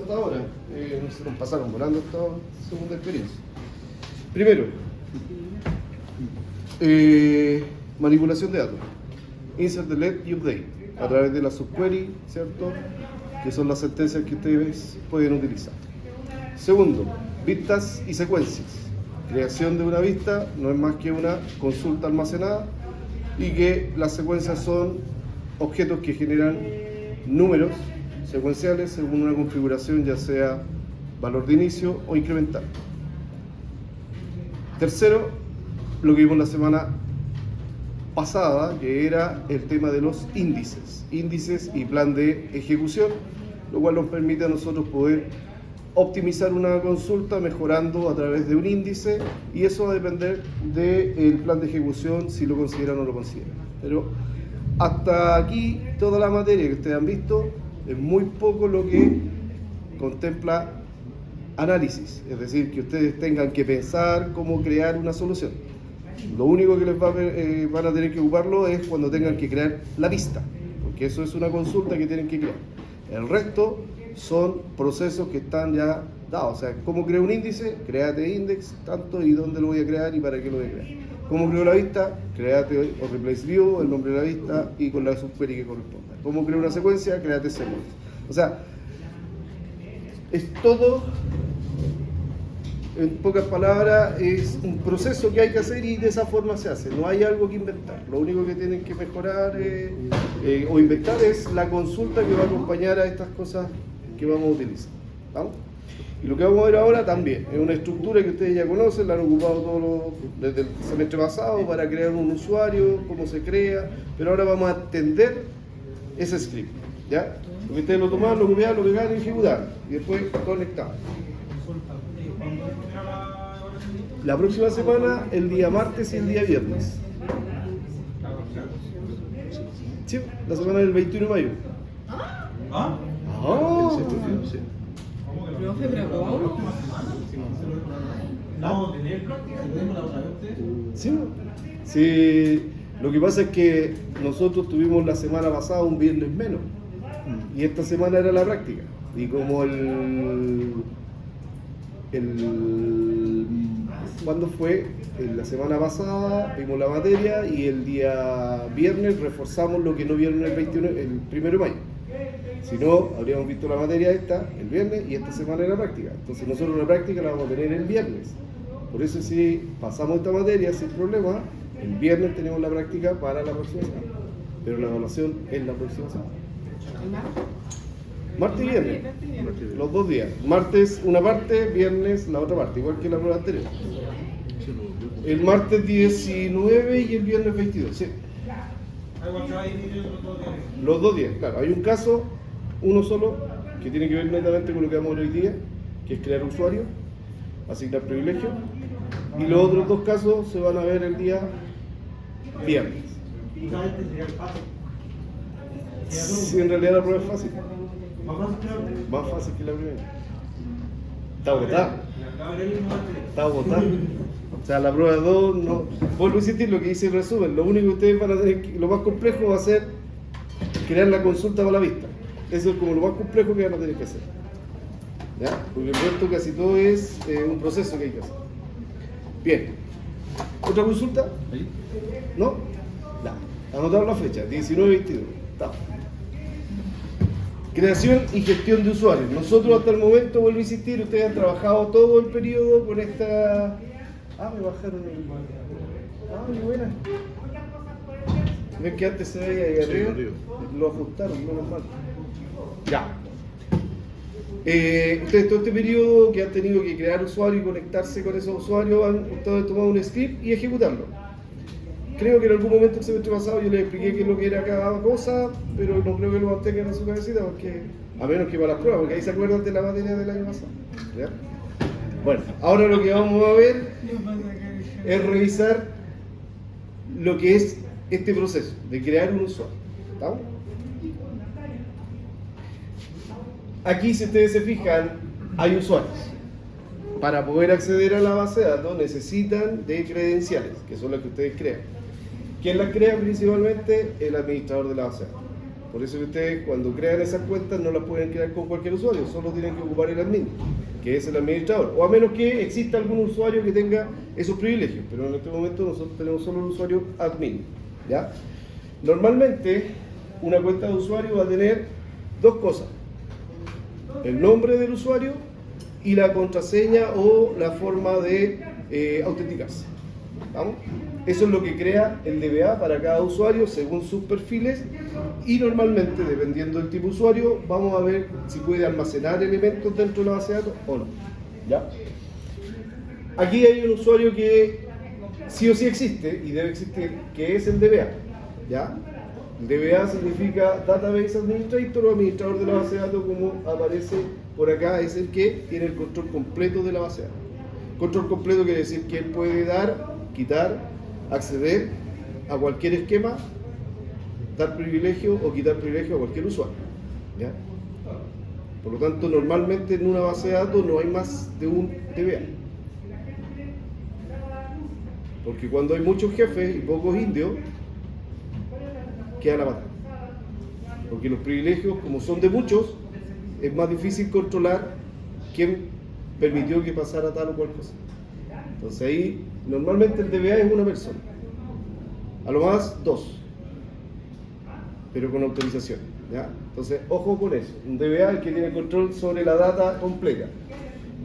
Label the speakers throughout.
Speaker 1: hasta ahora. Se nos pasaron volando esta segunda experiencia. Primero, manipulación de datos. Insert, delete y update. A través de la subquery, ¿cierto? Que son las sentencias que ustedes pueden utilizar. Segundo, vistas y secuencias. Creación de una vista no es más que una consulta almacenada y que las secuencias son objetos que generan números secuenciales según una configuración, ya sea valor de inicio o incremental. Tercero, lo que vimos la semana pasada, que era el tema de los índices y plan de ejecución, lo cual nos permite a nosotros poder optimizar una consulta mejorando a través de un índice, y eso va a depender del plan de ejecución, si lo consideran o no lo consideran. Pero hasta aquí toda la materia que ustedes han visto es muy poco lo que contempla análisis, es decir, que ustedes tengan que pensar cómo crear una solución. Lo único que les van a tener que ocuparlo es cuando tengan que crear la vista, porque eso es una consulta que tienen que crear. El resto son procesos que están ya dados. O sea, ¿cómo creo un índice? Créate index, tanto, y dónde lo voy a crear y para qué lo voy a crear. ¿Cómo creo la vista? Créate o replace view, el nombre de la vista y con la subquery que corresponda. ¿Cómo creo una secuencia? Créate sequence. O sea, es todo, en pocas palabras, es un proceso que hay que hacer y de esa forma se hace. No hay algo que inventar. Lo único que tienen que mejorar o inventar es la consulta que va a acompañar a estas cosas que vamos a utilizar. ¿Vamos? Y lo que vamos a ver ahora también es una estructura que ustedes ya conocen, la han ocupado desde el semestre pasado para crear un usuario, cómo se crea, pero ahora vamos a atender ese script, ¿ya? Porque ustedes lo tomaban, lo copiaban, lo pegaban y ejecutaban, y después conectaban. La próxima semana, el día martes y el día viernes. Sí, la semana del 21 de mayo.
Speaker 2: ¿Ah?
Speaker 1: ¡Ah!
Speaker 2: Sí.
Speaker 3: Profe, pero ¿cómo?
Speaker 2: Vamos a tener práctica, tenemos la otra vez.
Speaker 1: Sí, lo que pasa es que nosotros tuvimos la semana pasada un viernes menos y esta semana era la práctica, y como ¿cuándo fue? La semana pasada vimos la materia y el día viernes reforzamos lo que no vieron el 1 de mayo. Si no, habríamos visto la materia esta el viernes y esta semana era práctica. Entonces nosotros la práctica la vamos a tener el viernes. Por eso, si pasamos esta materia sin problema, el viernes tenemos la práctica para la próxima semana. Pero la evaluación es la próxima semana. Martes y viernes, los 2 días. Martes una parte, viernes la otra parte, igual que la prueba anterior. El martes 19 y el viernes 22, sí. Los 2 días, claro. Hay un caso, uno solo, que tiene que ver netamente con lo que vamos a ver hoy día, que es crear usuario, asignar privilegios, y los otros 2 casos se van a ver el día viernes. Sí, en realidad la prueba es fácil. Más fácil que la primera. Está agotada. Está agotada. O sea, la prueba 2, no. Vuelvo a insistir lo que dice el resumen. Lo único que ustedes van a tener que, lo más complejo va a ser crear la consulta para la vista. Eso es como lo más complejo que van a tener que hacer. ¿Ya? Porque el resto casi todo es un proceso que hay que hacer. Bien. ¿Otra consulta? ¿No? No. Anotamos la fecha, 19-22. Está. Creación y gestión de usuarios. Nosotros hasta el momento, vuelvo a insistir, ustedes han trabajado todo el periodo con esta... me bajaron el... muy buena. Ven que antes se veía ahí arriba, lo ajustaron, menos mal. Ya. Ustedes todo este periodo que han tenido que crear usuarios y conectarse con esos usuarios, ustedes tomado un script y ejecutarlo. Creo que en algún momento el semestre pasado yo les expliqué qué es lo que era cada cosa, pero no creo que lo mantengan en su cabecita, porque, a menos que para las pruebas, porque ahí se acuerdan de la materia del año pasado. ¿Ya? Bueno, ahora lo que vamos a ver es revisar lo que es este proceso de crear un usuario. ¿Estamos? Aquí, si ustedes se fijan, hay usuarios. Para poder acceder a la base de datos necesitan de credenciales, que son las que ustedes crean. ¿Quién las crea? Principalmente el administrador de la base de datos. Por eso que ustedes cuando crean esas cuentas no las pueden crear con cualquier usuario, solo tienen que ocupar el admin, que es el administrador, o a menos que exista algún usuario que tenga esos privilegios, pero en este momento nosotros tenemos solo el usuario admin, ¿ya? Normalmente una cuenta de usuario va a tener dos cosas: el nombre del usuario y la contraseña o la forma de autenticarse. ¿Vamos? Eso es lo que crea el DBA para cada usuario según sus perfiles, y normalmente, dependiendo del tipo de usuario, vamos a ver si puede almacenar elementos dentro de la base de datos o no. ¿Ya? Aquí hay un usuario que sí o sí existe y debe existir, que es el DBA. ¿Ya? El DBA significa Database Administrator o administrador de la base de datos, como aparece por acá. Es el que tiene el control completo de la base de datos. Control completo quiere decir que él puede dar, quitar, acceder a cualquier esquema, dar privilegio o quitar privilegio a cualquier usuario. ¿Ya? Por lo tanto, normalmente en una base de datos no hay más de un DBA. Porque cuando hay muchos jefes y pocos indios, queda la pata. Porque los privilegios, como son de muchos, es más difícil controlar quién permitió que pasara tal o cual cosa. Entonces ahí, normalmente el DBA es una persona, a lo más dos, pero con autorización, ¿ya? Entonces, ojo con eso. Un DBA es el que tiene control sobre la data completa.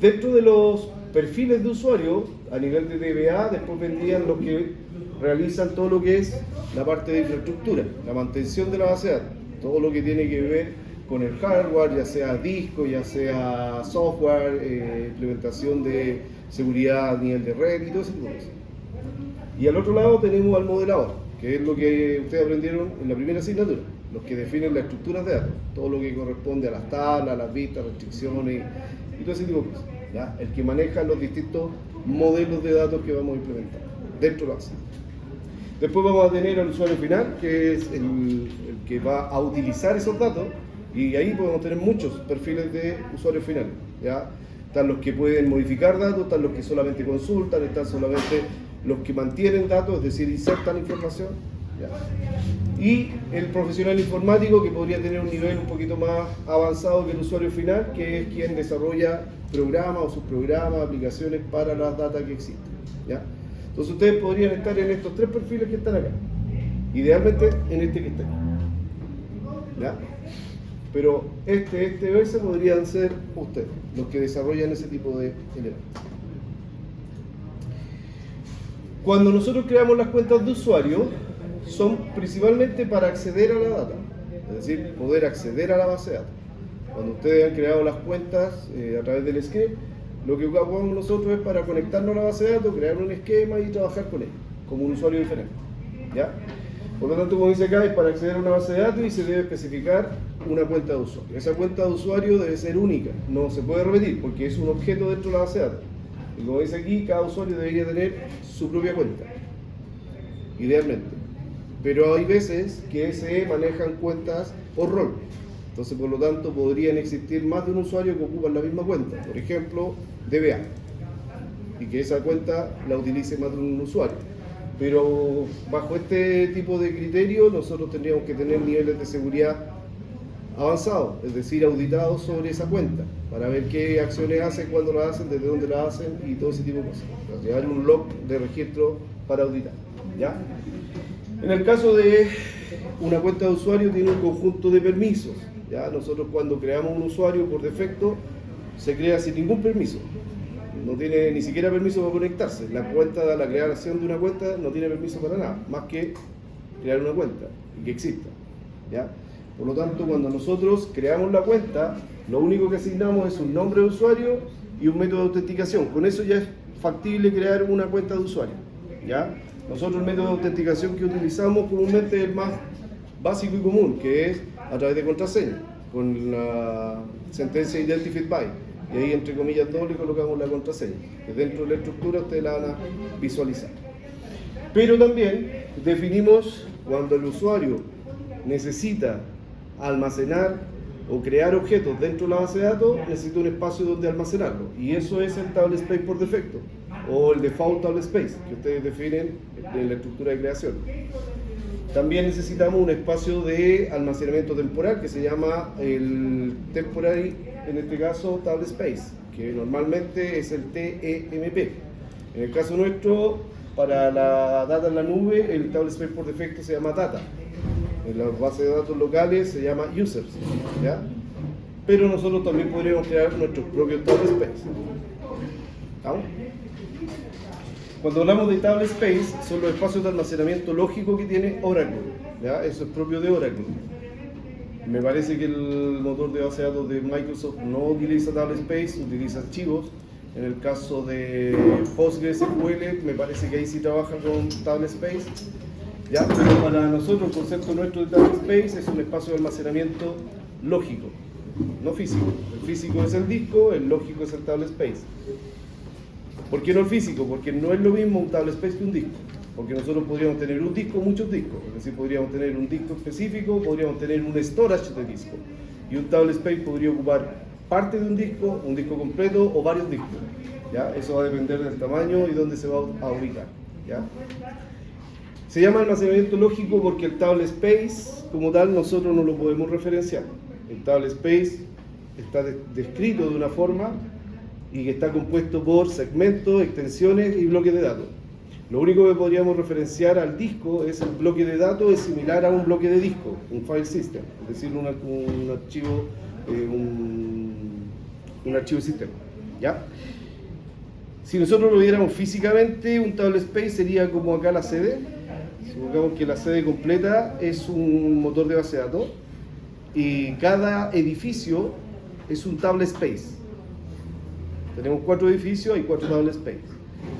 Speaker 1: Dentro de los perfiles de usuario, a nivel de DBA, después vendrían los que realizan todo lo que es la parte de infraestructura, la mantención de la base de datos, todo lo que tiene que ver con el hardware, ya sea disco, ya sea software, implementación de seguridad a nivel de red y todo ese tipo de cosas. Y al otro lado tenemos al modelador, que es lo que ustedes aprendieron en la primera asignatura, los que definen las estructuras de datos, todo lo que corresponde a las tablas, las vistas, restricciones y todo ese tipo de cosas, ¿ya? El que maneja los distintos modelos de datos que vamos a implementar dentro de la base. Después vamos a tener al usuario final, que es el que va a utilizar esos datos, y ahí podemos tener muchos perfiles de usuarios finales, ¿ya? Están los que pueden modificar datos, están los que solamente consultan, están solamente los que mantienen datos, es decir, insertan información, ¿ya? Y el profesional informático, que podría tener un nivel un poquito más avanzado que el usuario final, que es quien desarrolla programas o subprogramas, aplicaciones para las datas que existen, ¿ya? Entonces ustedes podrían estar en estos tres perfiles que están acá, idealmente en este que está aquí, ¿ya? Pero este o ese podrían ser ustedes, los que desarrollan ese tipo de elementos. Cuando nosotros creamos las cuentas de usuario, son principalmente para acceder a la data, es decir, poder acceder a la base de datos. Cuando ustedes han creado las cuentas a través del script, lo que ocupamos nosotros es para conectarnos a la base de datos, crear un esquema y trabajar con él, como un usuario diferente, ¿ya? Por lo tanto, como dice acá, es para acceder a una base de datos y se debe especificar una cuenta de usuario. Esa cuenta de usuario debe ser única, no se puede repetir porque es un objeto dentro de la base de datos. Y como dice aquí, cada usuario debería tener su propia cuenta, idealmente. Pero hay veces que se manejan cuentas por rol. Entonces, por lo tanto, podrían existir más de un usuario que ocupan la misma cuenta. Por ejemplo, DBA. Y que esa cuenta la utilice más de un usuario. Pero bajo este tipo de criterio, nosotros tendríamos que tener niveles de seguridad avanzados, es decir, auditados sobre esa cuenta, para ver qué acciones hacen, cuándo las hacen, desde dónde las hacen y todo ese tipo de cosas. Para llevar un log de registro para auditar, ¿ya? En el caso de una cuenta de usuario, tiene un conjunto de permisos, ¿ya? Nosotros cuando creamos un usuario, por defecto, se crea sin ningún permiso. No tiene ni siquiera permiso para conectarse. La creación de una cuenta no tiene permiso para nada, más que crear una cuenta y que exista, ¿ya? Por lo tanto, cuando nosotros creamos la cuenta, lo único que asignamos es un nombre de usuario y un método de autenticación. Con eso ya es factible crear una cuenta de usuario, ¿ya? Nosotros el método de autenticación que utilizamos comúnmente es el más básico y común, que es a través de contraseña, con la sentencia Identified by. Y ahí, entre comillas, doble, colocamos la contraseña, que dentro de la estructura ustedes la van a visualizar. Pero también definimos cuando el usuario necesita almacenar o crear objetos dentro de la base de datos, necesita un espacio donde almacenarlo. Y eso es el table space por defecto, o el default table space, que ustedes definen en la estructura de creación. También necesitamos un espacio de almacenamiento temporal que se llama el Temporary, en este caso Table Space, que normalmente es el TEMP. En el caso nuestro, para la data en la nube, el Table Space por defecto se llama Data. En las bases de datos locales se llama Users, ¿ya? Pero nosotros también podríamos crear nuestros propios Table Space. ¿Vamos? Cuando hablamos de Table Space, son los espacios de almacenamiento lógico que tiene Oracle, ¿ya? Eso es propio de Oracle. Me parece que el motor de base de datos de Microsoft no utiliza Table Space, utiliza archivos. En el caso de PostgreSQL, me parece que ahí sí trabaja con Table Space. ¿Ya? Pero para nosotros el concepto nuestro de Table Space es un espacio de almacenamiento lógico, no físico. El físico es el disco, el lógico es el Table Space. ¿Por qué no el físico? Porque no es lo mismo un Table Space que un disco. Porque nosotros podríamos tener un disco, muchos discos. Es decir, podríamos tener un disco específico, podríamos tener un storage de disco. Y un Table Space podría ocupar parte de un disco completo o varios discos. ¿Ya? Eso va a depender del tamaño y dónde se va a ubicar. ¿Ya? Se llama almacenamiento lógico porque el Table Space, como tal, nosotros no lo podemos referenciar. El Table Space está descrito de una forma y que está compuesto por segmentos, extensiones y bloques de datos. Lo único que podríamos referenciar al disco es el bloque de datos, es similar a un bloque de disco, un file system, es decir, un archivo, un archivo sistema. ¿Ya? Si nosotros lo viéramos físicamente, un Table Space sería como acá la CD. Supongamos que la sede completa es un motor de base de datos y cada edificio es un Table Space. Tenemos 4 edificios, hay 4 Table Space.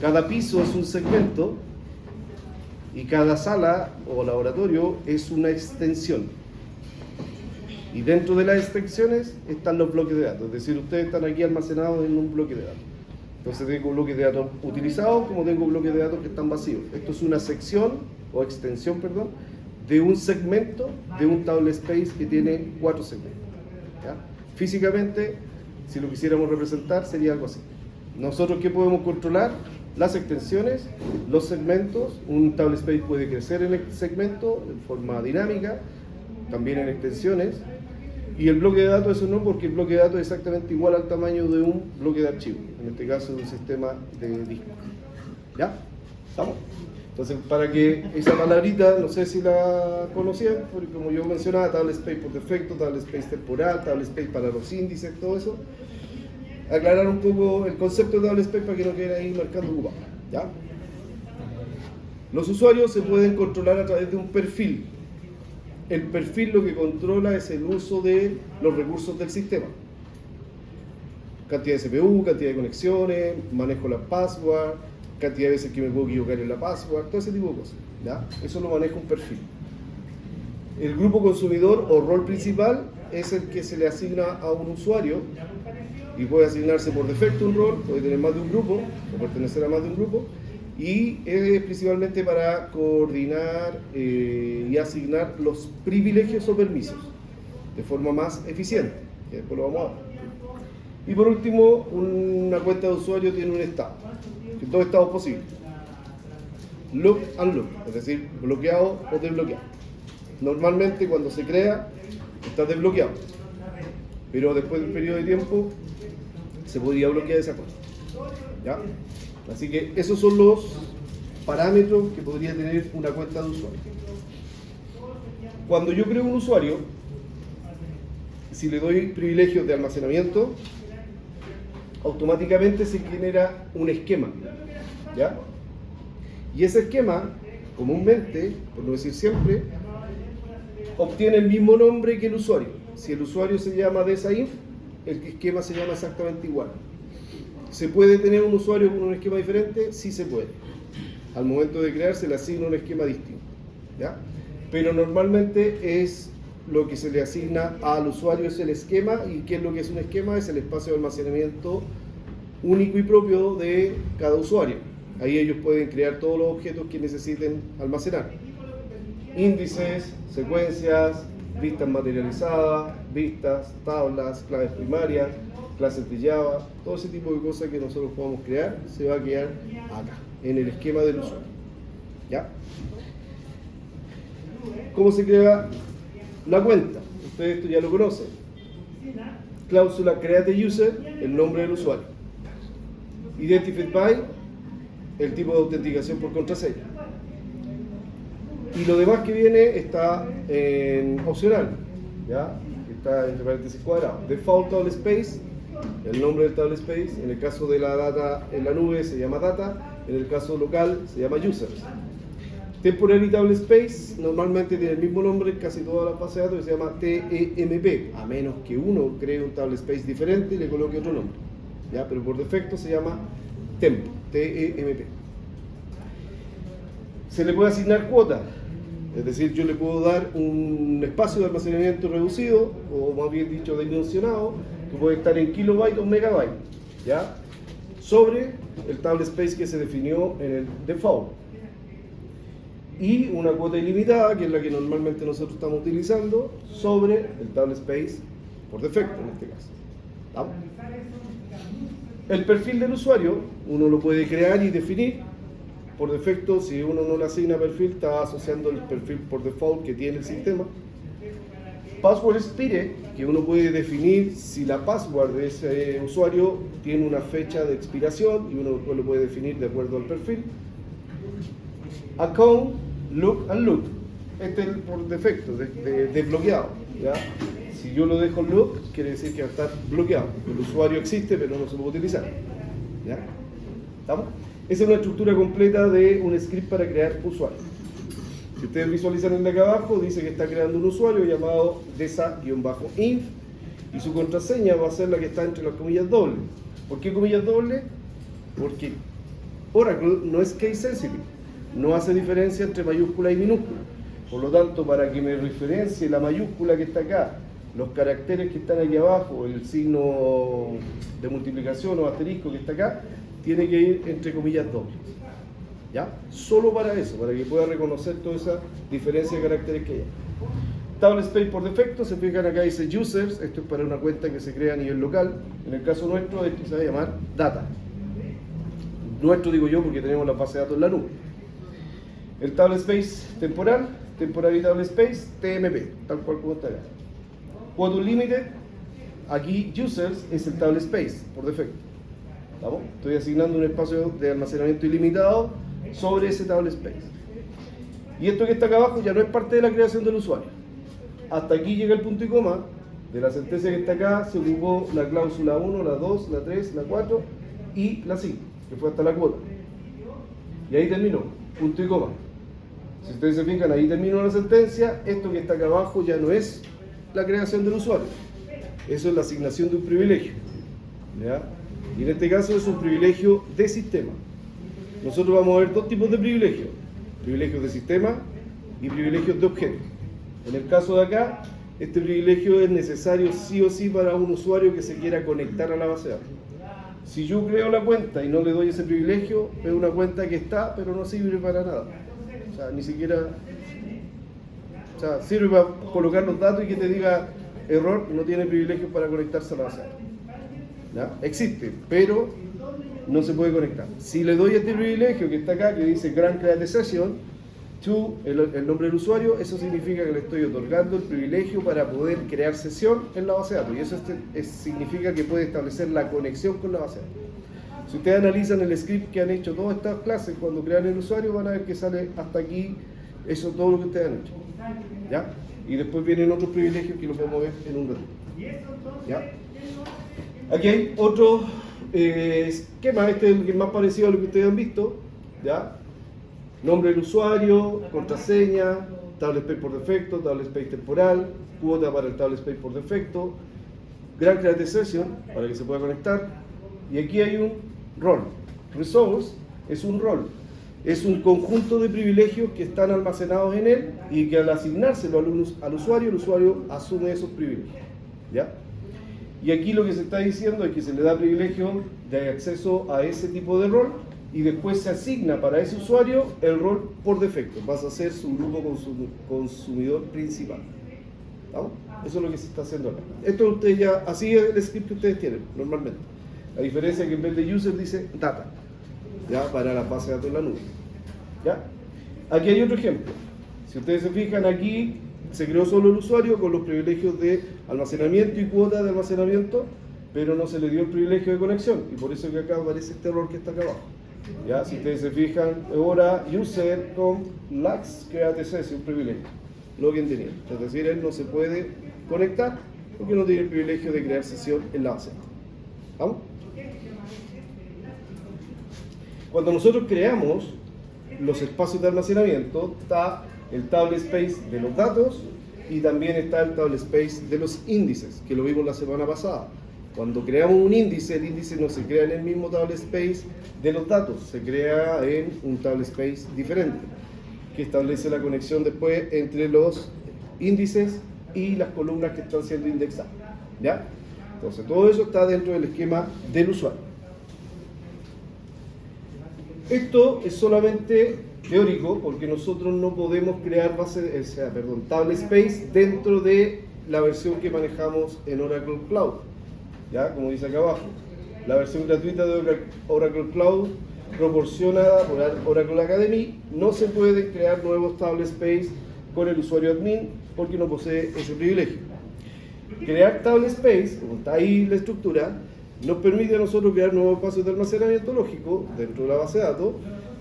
Speaker 1: Cada piso es un segmento y cada sala o laboratorio es una extensión. Y dentro de las extensiones están los bloques de datos, es decir, ustedes están aquí almacenados en un bloque de datos. Entonces tengo bloques de datos utilizados como tengo bloques de datos que están vacíos. Esto es una sección o extensión, perdón, de un segmento de un Table Space que tiene 4 segmentos. ¿Ya? Físicamente, si lo quisiéramos representar, sería algo así. ¿Nosotros qué podemos controlar? Las extensiones, los segmentos. Un Table Space puede crecer en el segmento de forma dinámica, también en extensiones. Y el bloque de datos, eso no, porque el bloque de datos es exactamente igual al tamaño de un bloque de archivo, en este caso de un sistema de disco. ¿Ya? ¿Estamos? Entonces, para que esa palabrita, no sé si la conocían, porque como yo mencionaba, Table Space por defecto, Table Space temporal, Table Space para los índices, todo eso, aclarar un poco el concepto de Table Space para que no quede ahí marcando ocupado. ¿Ya? Los usuarios se pueden controlar a través de un perfil. El perfil lo que controla es el uso de los recursos del sistema. Cantidad de CPU, cantidad de conexiones, manejo las passwords, cantidad de veces que me puedo equivocar en la password, todo ese tipo de cosas. ¿Ya? Eso lo maneja un perfil. El grupo consumidor o rol principal es el que se le asigna a un usuario y puede asignarse por defecto un rol, puede tener más de un grupo o pertenecer a más de un grupo, y es principalmente para coordinar y asignar los privilegios o permisos de forma más eficiente, que después lo vamos a ver. Y por último, una cuenta de usuario tiene un estado, que dos estados posibles: lock and lock, es decir, bloqueado o desbloqueado. Normalmente cuando se crea está desbloqueado, pero después de un periodo de tiempo se podría bloquear esa cuenta. ¿Ya? Así que esos son los parámetros que podría tener una cuenta de usuario. Cuando yo creo un usuario, si le doy privilegios de almacenamiento, automáticamente se genera un esquema. ¿Ya? Y ese esquema, comúnmente, por no decir siempre, obtiene el mismo nombre que el usuario. Si el usuario se llama desainf, el esquema se llama exactamente igual. ¿Se puede tener un usuario con un esquema diferente? Sí se puede. Al momento de crear se le asigna un esquema distinto. ¿Ya? Pero normalmente es lo que se le asigna al usuario es el esquema. ¿Y qué es lo que es un esquema? Es el espacio de almacenamiento único y propio de cada usuario. Ahí ellos pueden crear todos los objetos que necesiten almacenar. Índices, secuencias, vistas materializadas, vistas, tablas, claves primarias, clases de Java, todo ese tipo de cosas que nosotros podamos crear se va a quedar acá, en el esquema del usuario. ¿Ya? ¿Cómo se crea la cuenta? Ustedes esto ya lo conocen. Cláusula create user, el nombre del usuario. Identified by, el tipo de autenticación por contraseña. Y lo demás que viene está en opcional, ¿ya? Está entre paréntesis cuadrados. Default table space, el nombre del table space. En el caso de la data en la nube se llama data, en el caso local se llama users. Temporary table space normalmente tiene el mismo nombre en casi todas las bases de datos, que se llama TEMP, a menos que uno cree un table space diferente y le coloque otro nombre, ¿ya? Pero por defecto se llama TEMP, TEMP. Se le puede asignar cuota, es decir, yo le puedo dar un espacio de almacenamiento reducido, o más bien dicho dimensionado, que puede estar en kilobytes o megabytes, ¿ya? Sobre el table space que se definió en el default. Y una cuota ilimitada, que es la que normalmente nosotros estamos utilizando, sobre el table space por defecto en este caso. ¿Vamos? El perfil del usuario uno lo puede crear y definir. Por defecto, si uno no le asigna perfil, está asociando el perfil por default que tiene el sistema. Password expire, que uno puede definir si la password de ese usuario tiene una fecha de expiración y uno lo puede definir de acuerdo al perfil. Account, look and look. Este es el por defecto, desbloqueado. ¿Ya? Si yo lo dejo look, quiere decir que va a estar bloqueado. El usuario existe, pero no se puede utilizar. ¿Ya? ¿Estamos? Esa es una estructura completa de un script para crear usuarios. Si ustedes visualizan en de acá abajo, dice que está creando un usuario llamado desa-inf y su contraseña va a ser la que está entre las comillas dobles. ¿Por qué comillas dobles? Porque Oracle no es case sensitive, no hace diferencia entre mayúscula y minúscula. Por lo tanto, para que me referencie la mayúscula que está acá, los caracteres que están aquí abajo, el signo de multiplicación o asterisco que está acá, tiene que ir entre comillas dobles. ¿Ya? Solo para eso, para que pueda reconocer toda esa diferencia de caracteres que hay. Table space por defecto, se fijan acá dice users, esto es para una cuenta que se crea a nivel local. En el caso nuestro, esto se va a llamar data. Nuestro digo yo porque tenemos la base de datos en la nube. El table space temporal, temporary table space, TMP, tal cual como está acá. Quote unlimited, aquí users es el table space por defecto. ¿Vamos? Estoy asignando un espacio de almacenamiento ilimitado sobre ese table space. Y esto que está acá abajo ya no es parte de la creación del usuario. Hasta aquí llega el punto y coma. De la sentencia que está acá se ocupó la cláusula 1, la 2, la 3, la 4 y la 5, que fue hasta la cuota. Y ahí terminó, punto y coma. Si ustedes se fijan, ahí terminó la sentencia. Esto que está acá abajo ya no es la creación del usuario. Eso es la asignación de un privilegio. ¿Ya? Y en este caso es un privilegio de sistema. Nosotros vamos a ver dos tipos de privilegios. Privilegios de sistema y privilegios de objeto. En el caso de acá, este privilegio es necesario sí o sí para un usuario que se quiera conectar a la base de datos. Si yo creo la cuenta y no le doy ese privilegio, es una cuenta que está, pero no sirve para nada. O sea, ni siquiera... O sea, sirve para colocar los datos y que te diga error, no tiene privilegios para conectarse a la base de datos. ¿Ya? Existe, pero no se puede conectar. Si le doy este privilegio que está acá, que dice Grant Create Session, to el nombre del usuario, eso significa que le estoy otorgando el privilegio para poder crear sesión en la base de datos. Y eso significa que puede establecer la conexión con la base de datos. Si ustedes analizan el script que han hecho todas estas clases, cuando crean el usuario, van a ver que sale hasta aquí, eso todo lo que ustedes han hecho. ¿Ya? Y después vienen otros privilegios que los vamos a ver en un ratito. ¿Ya? Aquí hay otro esquema, este es el más parecido a lo que ustedes han visto, ¿ya? Nombre del usuario, contraseña, table space por defecto, table space temporal, cuota para el table space por defecto, Grant Create Session para que se pueda conectar, y aquí hay un rol. Resource es un rol, es un conjunto de privilegios que están almacenados en él y que al asignárselo al usuario, el usuario asume esos privilegios, ¿ya? Y aquí lo que se está diciendo es que se le da privilegio de acceso a ese tipo de rol y después se asigna para ese usuario el rol por defecto. Pasa a ser su grupo consumidor principal. ¿Vamos? Eso es lo que se está haciendo acá. Esto ustedes ya, así es el script que ustedes tienen normalmente. La diferencia es que en vez de user dice data, ¿ya? Para la base de datos en la nube. ¿Ya? Aquí hay otro ejemplo. Si ustedes se fijan aquí, se creó solo el usuario con los privilegios de almacenamiento y cuota de almacenamiento, pero no se le dio el privilegio de conexión, y por eso que acá aparece este error que está acá abajo. ¿Ya? Si ustedes se fijan, ahora user con lax create session un privilegio, login tenía. Es decir, él no se puede conectar porque no tiene el privilegio de crear sesión en la base. ¿Vamos? Cuando nosotros creamos los espacios de almacenamiento, está el table space de los datos y también está el table space de los índices, que lo vimos la semana pasada. Cuando creamos un índice, el índice no se crea en el mismo table space de los datos, se crea en un table space diferente, que establece la conexión después entre los índices y las columnas que están siendo indexadas. ¿Ya? Entonces, todo eso está dentro del esquema del usuario. Esto es solamente teórico porque nosotros no podemos crear table space dentro de la versión que manejamos en Oracle Cloud. ¿Ya? Como dice acá abajo, la versión gratuita de Oracle Cloud proporcionada por Oracle Academy, no se pueden crear nuevos table space con el usuario admin porque no posee ese privilegio. Crear table space, como está ahí la estructura, nos permite a nosotros crear nuevos espacios de almacenamiento lógico dentro de la base de datos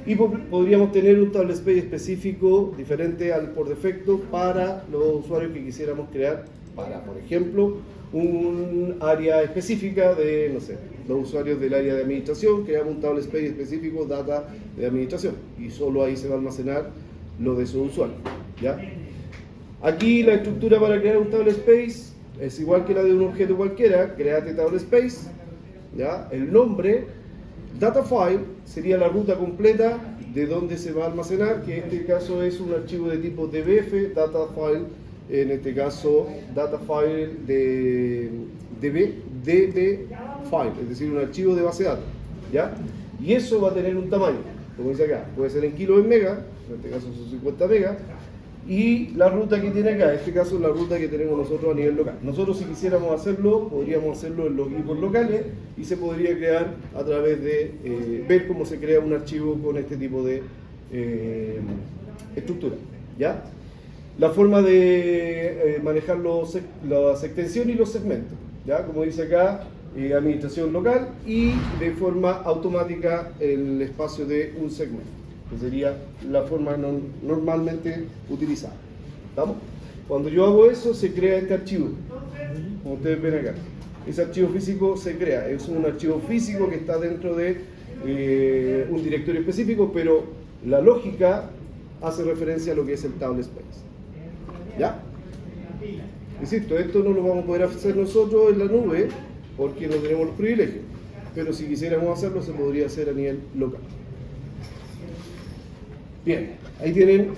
Speaker 1: y podríamos tener un table space específico diferente al por defecto para los usuarios que quisiéramos crear para, por ejemplo, un área específica de, no sé, los usuarios del área de administración, creamos un table space específico, data de administración, y solo ahí se va a almacenar lo de esos usuarios, ¿ya? Aquí la estructura para crear un table space es igual que la de un objeto cualquiera, create table space, ¿ya? El nombre, data file, sería la ruta completa de donde se va a almacenar, que en este caso es un archivo de tipo dbf, data file, en este caso data file de db file, es decir, un archivo de base de datos, ¿ya? Y eso va a tener un tamaño, como dice acá, puede ser en kilos en mega, en este caso son 50 megas, y la ruta que tiene acá, en este caso es la ruta que tenemos nosotros a nivel local. Nosotros si quisiéramos hacerlo, podríamos hacerlo en los equipos locales y se podría crear a través de ver cómo se crea un archivo con este tipo de estructura, ¿ya? La forma de manejar las extensiones y los segmentos, ¿ya? Como dice acá, administración local y de forma automática el espacio de un segmento, que sería la forma normalmente utilizada. ¿Estamos? Cuando yo hago eso, se crea este archivo, como ustedes ven acá. Ese archivo físico se crea, es un archivo físico que está dentro de un directorio específico, pero la lógica hace referencia a lo que es el table space. ¿Ya? Insisto, esto no lo vamos a poder hacer nosotros en la nube porque no tenemos los privilegios, pero si quisiéramos hacerlo se podría hacer a nivel local. Bien, ahí tienen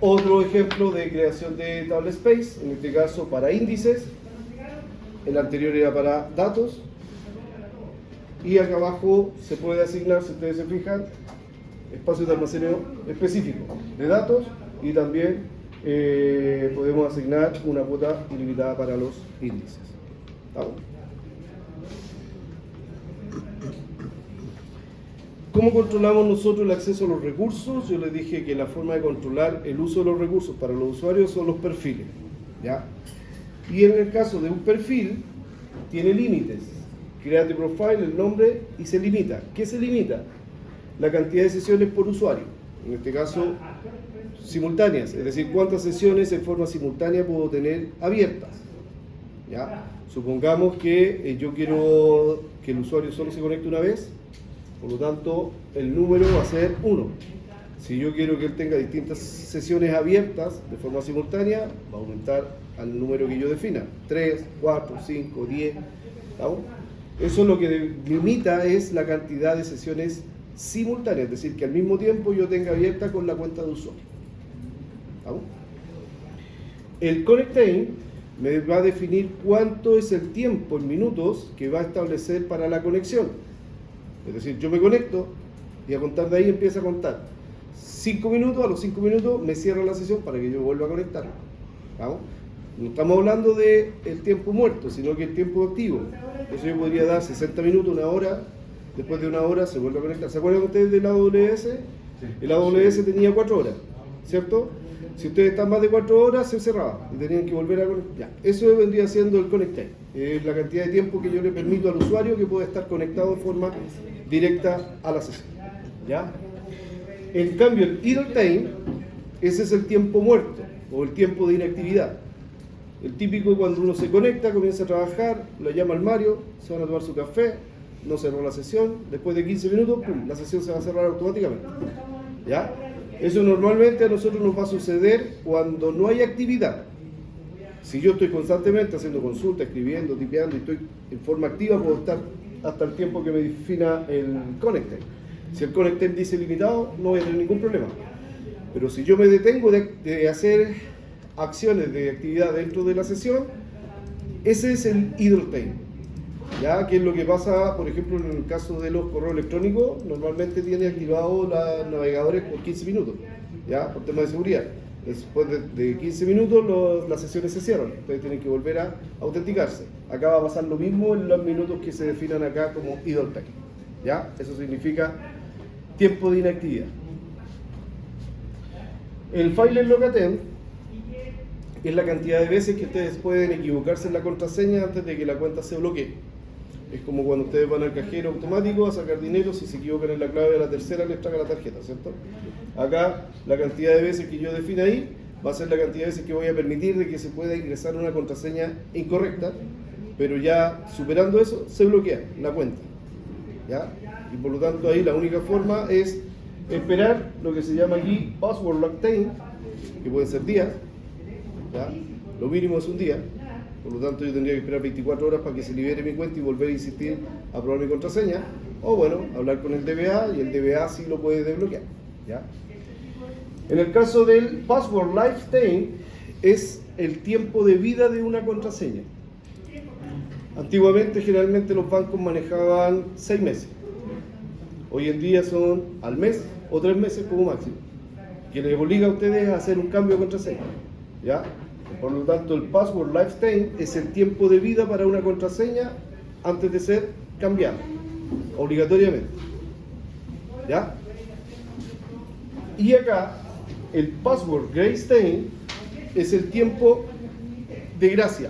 Speaker 1: otro ejemplo de creación de table space, en este caso para índices, el anterior era para datos, y acá abajo se puede asignar, si ustedes se fijan, espacios de almacenamiento específicos de datos y también podemos asignar una cuota ilimitada para los índices. ¿Estamos? ¿Cómo controlamos nosotros el acceso a los recursos? Yo les dije que la forma de controlar el uso de los recursos para los usuarios son los perfiles, ¿ya? Y en el caso de un perfil, tiene límites. Create profile, el nombre, y se limita. ¿Qué se limita? La cantidad de sesiones por usuario. En este caso, simultáneas, es decir, cuántas sesiones en forma simultánea puedo tener abiertas. ¿Ya? Supongamos que yo quiero que el usuario solo se conecte una vez, por lo tanto el número va a ser 1. Si yo quiero que él tenga distintas sesiones abiertas de forma simultánea, va a aumentar al número que yo defina, 3, 4, 5, 10. ¿Estamos? Eso lo que limita es la cantidad de sesiones simultáneas, es decir, que al mismo tiempo yo tenga abierta con la cuenta de usuario. ¿Estamos? El connect time me va a definir cuánto es el tiempo en minutos que va a establecer para la conexión. Es decir, yo me conecto y a contar de ahí empieza a contar 5 minutos, a los 5 minutos me cierra la sesión para que yo vuelva a conectar. ¿Estamos? No estamos hablando del tiempo muerto, sino que el tiempo activo. Eso yo podría dar 60 minutos, una hora, después de una hora se vuelve a conectar. ¿Se acuerdan ustedes del AWS? Sí. El AWS tenía 4 horas, ¿cierto? Si ustedes están más de 4 horas, se cerraba y tenían que volver a conectar. Ya, eso vendría siendo el Connect Time. Es la cantidad de tiempo que yo le permito al usuario que pueda estar conectado de forma directa a la sesión. ¿Ya? En cambio, el idle time, ese es el tiempo muerto o el tiempo de inactividad. El típico cuando uno se conecta, comienza a trabajar, lo llama al Mario, se van a tomar su café, no cerró la sesión, después de 15 minutos, ¡pum!, la sesión se va a cerrar automáticamente. ¿Ya? Eso normalmente a nosotros nos va a suceder cuando no hay actividad. Si yo estoy constantemente haciendo consultas, escribiendo, tipeando y estoy en forma activa, puedo estar hasta el tiempo que me defina el Connect Time. Si el Connect Time dice limitado, no voy a tener ningún problema. Pero si yo me detengo de hacer acciones de actividad dentro de la sesión, ese es el idle time. ¿Ya? Que es lo que pasa, por ejemplo, en el caso de los correos electrónicos, normalmente tiene activado los navegadores por 15 minutos, ¿ya? Por tema de seguridad. Después de 15 minutos las sesiones se cierran, ustedes tienen que volver a autenticarse. Acá va a pasar lo mismo en los minutos que se definan acá como idle time, ¿ya? Eso significa tiempo de inactividad. El file log attend es la cantidad de veces que ustedes pueden equivocarse en la contraseña antes de que la cuenta se bloquee. Es como cuando ustedes van al cajero automático a sacar dinero, si se equivocan en la clave de la tercera les traga la tarjeta, ¿cierto? Acá la cantidad de veces que yo defina ahí va a ser la cantidad de veces que voy a permitir de que se pueda ingresar una contraseña incorrecta, pero ya superando eso se bloquea la cuenta, ¿ya? Y por lo tanto ahí la única forma es esperar lo que se llama aquí password lock time, que pueden ser días, ¿ya? Lo mínimo es un día. Por lo tanto, yo tendría que esperar 24 horas para que se libere mi cuenta y volver a insistir a probar mi contraseña. O bueno, hablar con el DBA y el DBA sí lo puede desbloquear, ¿ya? En el caso del password lifetime, es el tiempo de vida de una contraseña. Antiguamente, generalmente los bancos manejaban 6 meses. Hoy en día son al mes o 3 meses como máximo, que les obliga a ustedes a hacer un cambio de contraseña, ¿ya? Por lo tanto, el password lifetime es el tiempo de vida para una contraseña antes de ser cambiada, obligatoriamente. ¿Ya? Y acá, el password grace time es el tiempo de gracia.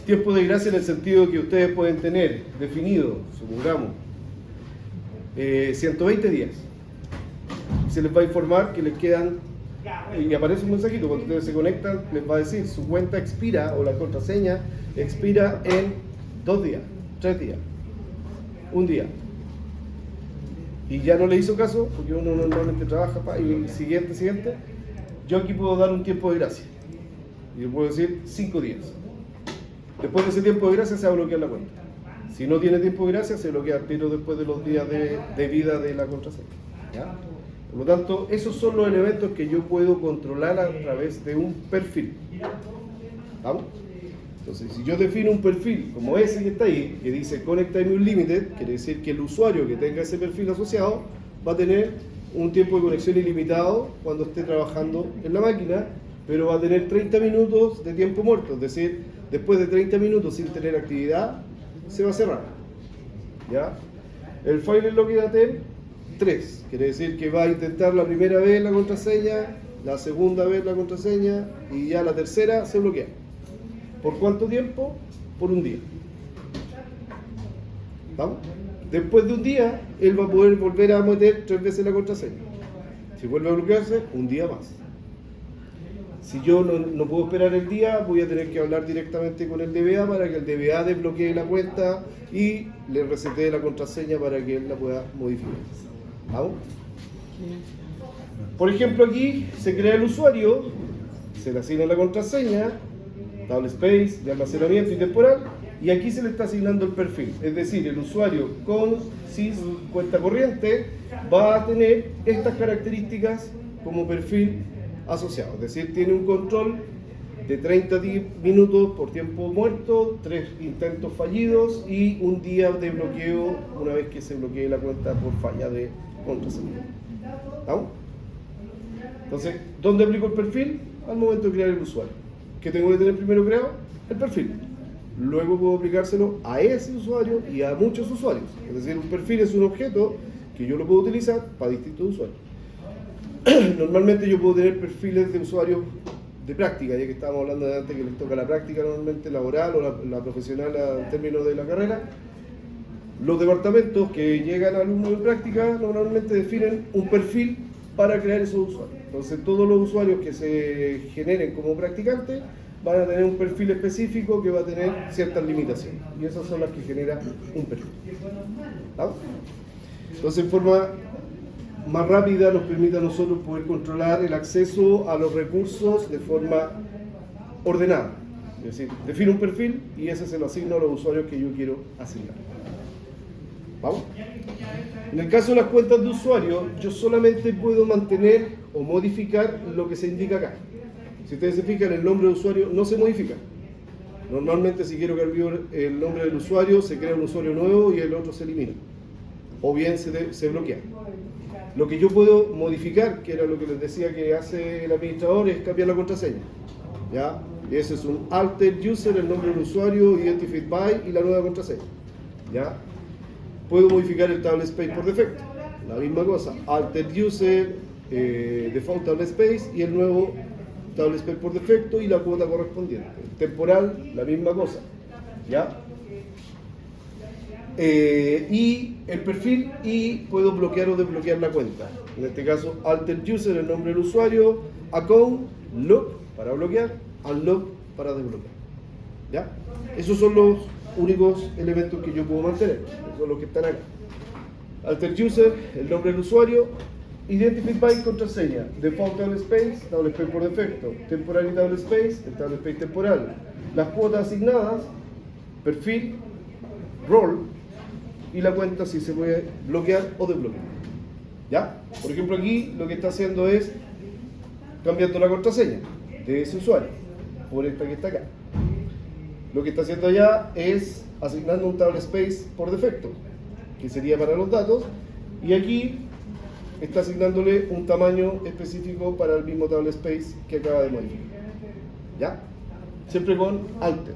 Speaker 1: Tiempo de gracia en el sentido que ustedes pueden tener definido, supongamos, 120 días. Se les va a informar que les quedan, y aparece un mensajito cuando ustedes se conectan, les va a decir su cuenta expira o la contraseña expira en 2 días, 3 días, 1 día. Y ya no le hizo caso, porque uno normalmente trabaja y siguiente, yo aquí puedo dar un tiempo de gracia. Y yo puedo decir 5 días. Después de ese tiempo de gracia se va a bloquear la cuenta. Si no tiene tiempo de gracia, se bloquea al tiro después de los días de vida de la contraseña, ¿ya? Por lo tanto, esos son los elementos que yo puedo controlar a través de un perfil. ¿Vamos? Entonces, si yo defino un perfil como ese que está ahí, que dice Connect Time Unlimited, quiere decir que el usuario que tenga ese perfil asociado va a tener un tiempo de conexión ilimitado cuando esté trabajando en la máquina, pero va a tener 30 minutos de tiempo muerto, es decir, después de 30 minutos sin tener actividad, se va a cerrar. ¿Ya? El file log attend 3, quiere decir que va a intentar la primera vez la contraseña, la segunda vez la contraseña y ya la tercera se bloquea. ¿Por cuánto tiempo? Por 1 día. ¿Vamos? Después de 1 día, él va a poder volver a meter 3 veces la contraseña. Si vuelve a bloquearse, 1 día más. Si yo no puedo esperar el día, voy a tener que hablar directamente con el DBA para que el DBA desbloquee la cuenta y le resetee la contraseña para que él la pueda modificar. ¿Vamos? Por ejemplo, aquí se crea el usuario, se le asigna la contraseña, table space, de almacenamiento y temporal, y aquí se le está asignando el perfil. Es decir, el usuario con SIS cuenta corriente va a tener estas características como perfil asociado. Es decir, tiene un control de 30 minutos por tiempo muerto, 3 intentos fallidos y 1 día de bloqueo una vez que se bloquee la cuenta por falla de contraseña. ¿Vamos? Entonces, ¿dónde aplico el perfil? Al momento de crear el usuario. ¿Qué tengo que tener primero creado? El perfil. Luego puedo aplicárselo a ese usuario y a muchos usuarios. Es decir, un perfil es un objeto que yo lo puedo utilizar para distintos usuarios. Normalmente yo puedo tener perfiles de usuarios de práctica, ya que estábamos hablando de antes que les toca la práctica normalmente laboral o la profesional en términos de la carrera. Los departamentos que llegan a alumnos en práctica normalmente definen un perfil para crear esos usuarios. Entonces todos los usuarios que se generen como practicantes van a tener un perfil específico que va a tener ciertas limitaciones. Y esas son las que generan un perfil. ¿Ah? Entonces en forma más rápida nos permite a nosotros poder controlar el acceso a los recursos de forma ordenada. Es decir, defino un perfil y ese se lo asigno a los usuarios que yo quiero asignar. ¿Vamos? En el caso de las cuentas de usuario, yo solamente puedo mantener o modificar lo que se indica acá. Si ustedes se fijan, el nombre de usuario no se modifica. Normalmente si quiero cambiar el nombre del usuario, se crea un usuario nuevo y el otro se elimina. O bien se bloquea. Lo que yo puedo modificar, que era lo que les decía que hace el administrador, es cambiar la contraseña. ¿Ya? Y ese es un alter user, el nombre del usuario, identified by y la nueva contraseña. ¿Ya? Puedo modificar el table space por defecto. La misma cosa, alter user, default table space y el nuevo table space por defecto y la cuota correspondiente. Temporal, la misma cosa. ¿Ya? Y el perfil y puedo bloquear o desbloquear la cuenta. En este caso, alter user, el nombre del usuario, account, lock para bloquear, unlock para desbloquear. ¿Ya? Esos son los únicos elementos que yo puedo mantener. Esos son los que están acá. Alter user, el nombre del usuario, identify by contraseña, default table space por defecto, temporal y table space, el table space temporal, las cuotas asignadas, perfil, role y la cuenta si se puede bloquear o desbloquear. ¿Ya? Por ejemplo, aquí lo que está haciendo es cambiando la contraseña de ese usuario por esta que está acá. Lo que está haciendo allá es asignando un table space por defecto, que sería para los datos, y aquí está asignándole un tamaño específico para el mismo table space que acaba de modificar. ¿Ya? Siempre con alter.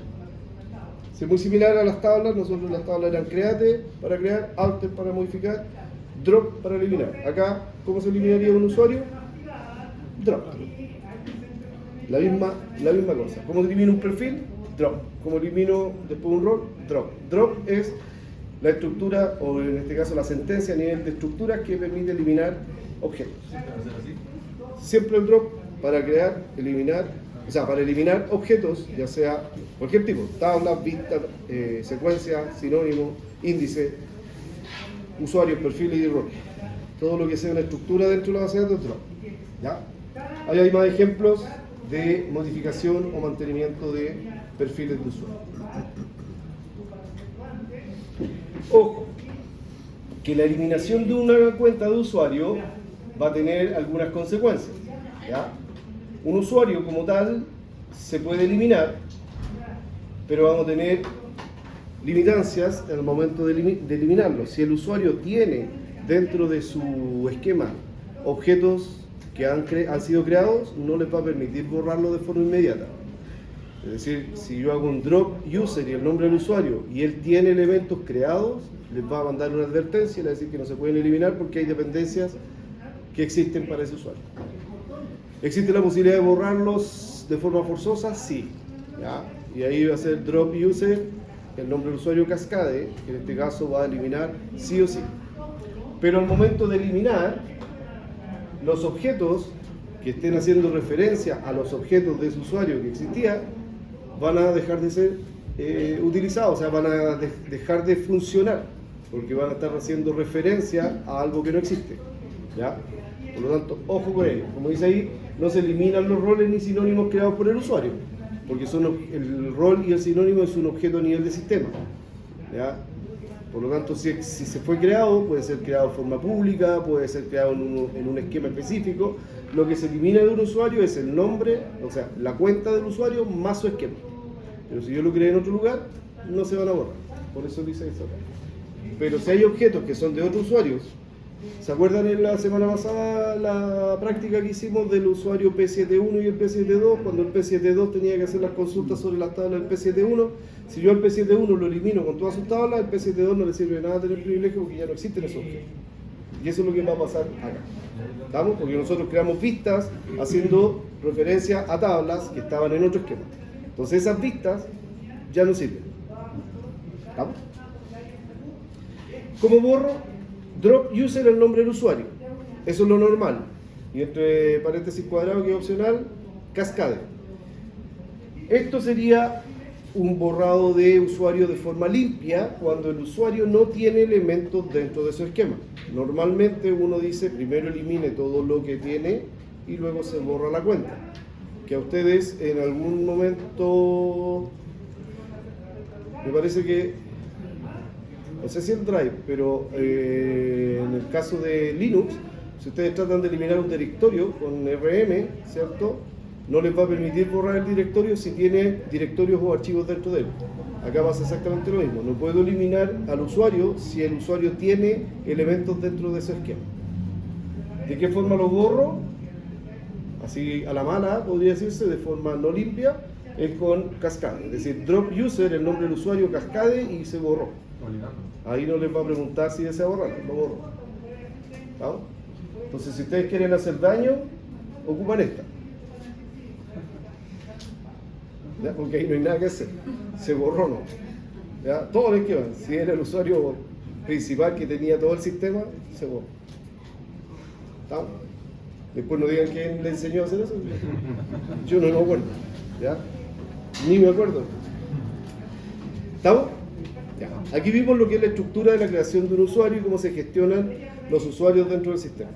Speaker 1: Es muy similar a las tablas. Nosotros las tablas eran create para crear, alter para modificar, drop para eliminar. Acá, ¿cómo se eliminaría un usuario? Drop. La misma cosa. ¿Cómo elimino un perfil? Drop. ¿Cómo elimino después un rol? Drop. Drop es la estructura, o en este caso la sentencia a nivel de estructuras que permite eliminar objetos. Siempre el drop para crear, eliminar, o sea, para eliminar objetos, ya sea cualquier tipo, tabla, vista, secuencia, sinónimo, índice, usuarios, perfiles y roles. Todo lo que sea una estructura dentro de la base de datos, drop. ¿Ya? Ahí hay más ejemplos de modificación o mantenimiento de perfiles de usuario. Ojo, que la eliminación de una cuenta de usuario va a tener algunas consecuencias. ¿Ya? Un usuario como tal se puede eliminar, pero vamos a tener limitancias en el momento de eliminarlo. Si el usuario tiene dentro de su esquema objetos que han sido creados, no les va a permitir borrarlo de forma inmediata. Es decir, si yo hago un drop user y el nombre del usuario y él tiene elementos creados, les va a mandar una advertencia y le va a decir que no se pueden eliminar porque hay dependencias que existen para ese usuario. ¿Existe la posibilidad de borrarlos de forma forzosa? Sí. ¿Ya? Y ahí va a ser drop user, el nombre del usuario cascade, que en este caso va a eliminar sí o sí. Pero al momento de eliminar, los objetos que estén haciendo referencia a los objetos de ese usuario que existía, van a dejar de ser utilizados, o sea, van a dejar de funcionar, porque van a estar haciendo referencia a algo que no existe. ¿Ya? Por lo tanto, ojo con ello. Como dice ahí, no se eliminan los roles ni sinónimos creados por el usuario, porque el rol y el sinónimo es un objeto a nivel de sistema. ¿Ya? Por lo tanto, si se fue creado, puede ser creado de forma pública, puede ser creado en un esquema específico. Lo que se elimina de un usuario es el nombre, o sea, la cuenta del usuario más su esquema. Pero si yo lo creé en otro lugar, no se van a borrar. Por eso dice eso acá. Pero si hay objetos que son de otros usuarios, ¿se acuerdan en la semana pasada la práctica que hicimos del usuario P71 y el P72? Cuando el P72 tenía que hacer las consultas sobre las tablas del P71, si yo al P71 lo elimino con todas sus tablas, el P72 no le sirve de nada tener privilegio porque ya no existen esos objetos. Y eso es lo que va a pasar acá. ¿Estamos? Porque nosotros creamos vistas haciendo referencia a tablas que estaban en otro esquema. Entonces esas vistas ya no sirven. ¿Estamos? Como borro, drop user el nombre del usuario. Eso es lo normal. Y entre paréntesis cuadrado, que es opcional, cascade. Esto sería un borrado de usuario de forma limpia cuando el usuario no tiene elementos dentro de su esquema. Normalmente uno dice primero elimine todo lo que tiene y luego se borra la cuenta. Que a ustedes en algún momento, me parece que, no sé si el Drive, pero en el caso de Linux, si ustedes tratan de eliminar un directorio con RM, ¿cierto?, no les va a permitir borrar el directorio si tiene directorios o archivos dentro de él. Acá pasa exactamente lo mismo. No puedo eliminar al usuario si el usuario tiene elementos dentro de ese esquema. ¿De qué forma lo borro? Así a la mala, podría decirse, de forma no limpia, es con cascade. Es decir, drop user, el nombre del usuario, cascade, y se borró. Ahí no les va a preguntar si desea borrarlo, lo borro. ¿Vamos? Entonces, si ustedes quieren hacer daño, ocupan esta. ¿Ya? Porque ahí no hay nada que hacer, se borró, ¿no? ¿Ya? Todo el esquema, si era el usuario principal que tenía todo el sistema, se borró. ¿Está? Después no digan quién le enseñó a hacer eso. Yo no me acuerdo, ¿ya? Ni me acuerdo. ¿Estamos? Ya. Aquí vimos lo que es la estructura de la creación de un usuario y cómo se gestionan los usuarios dentro del sistema.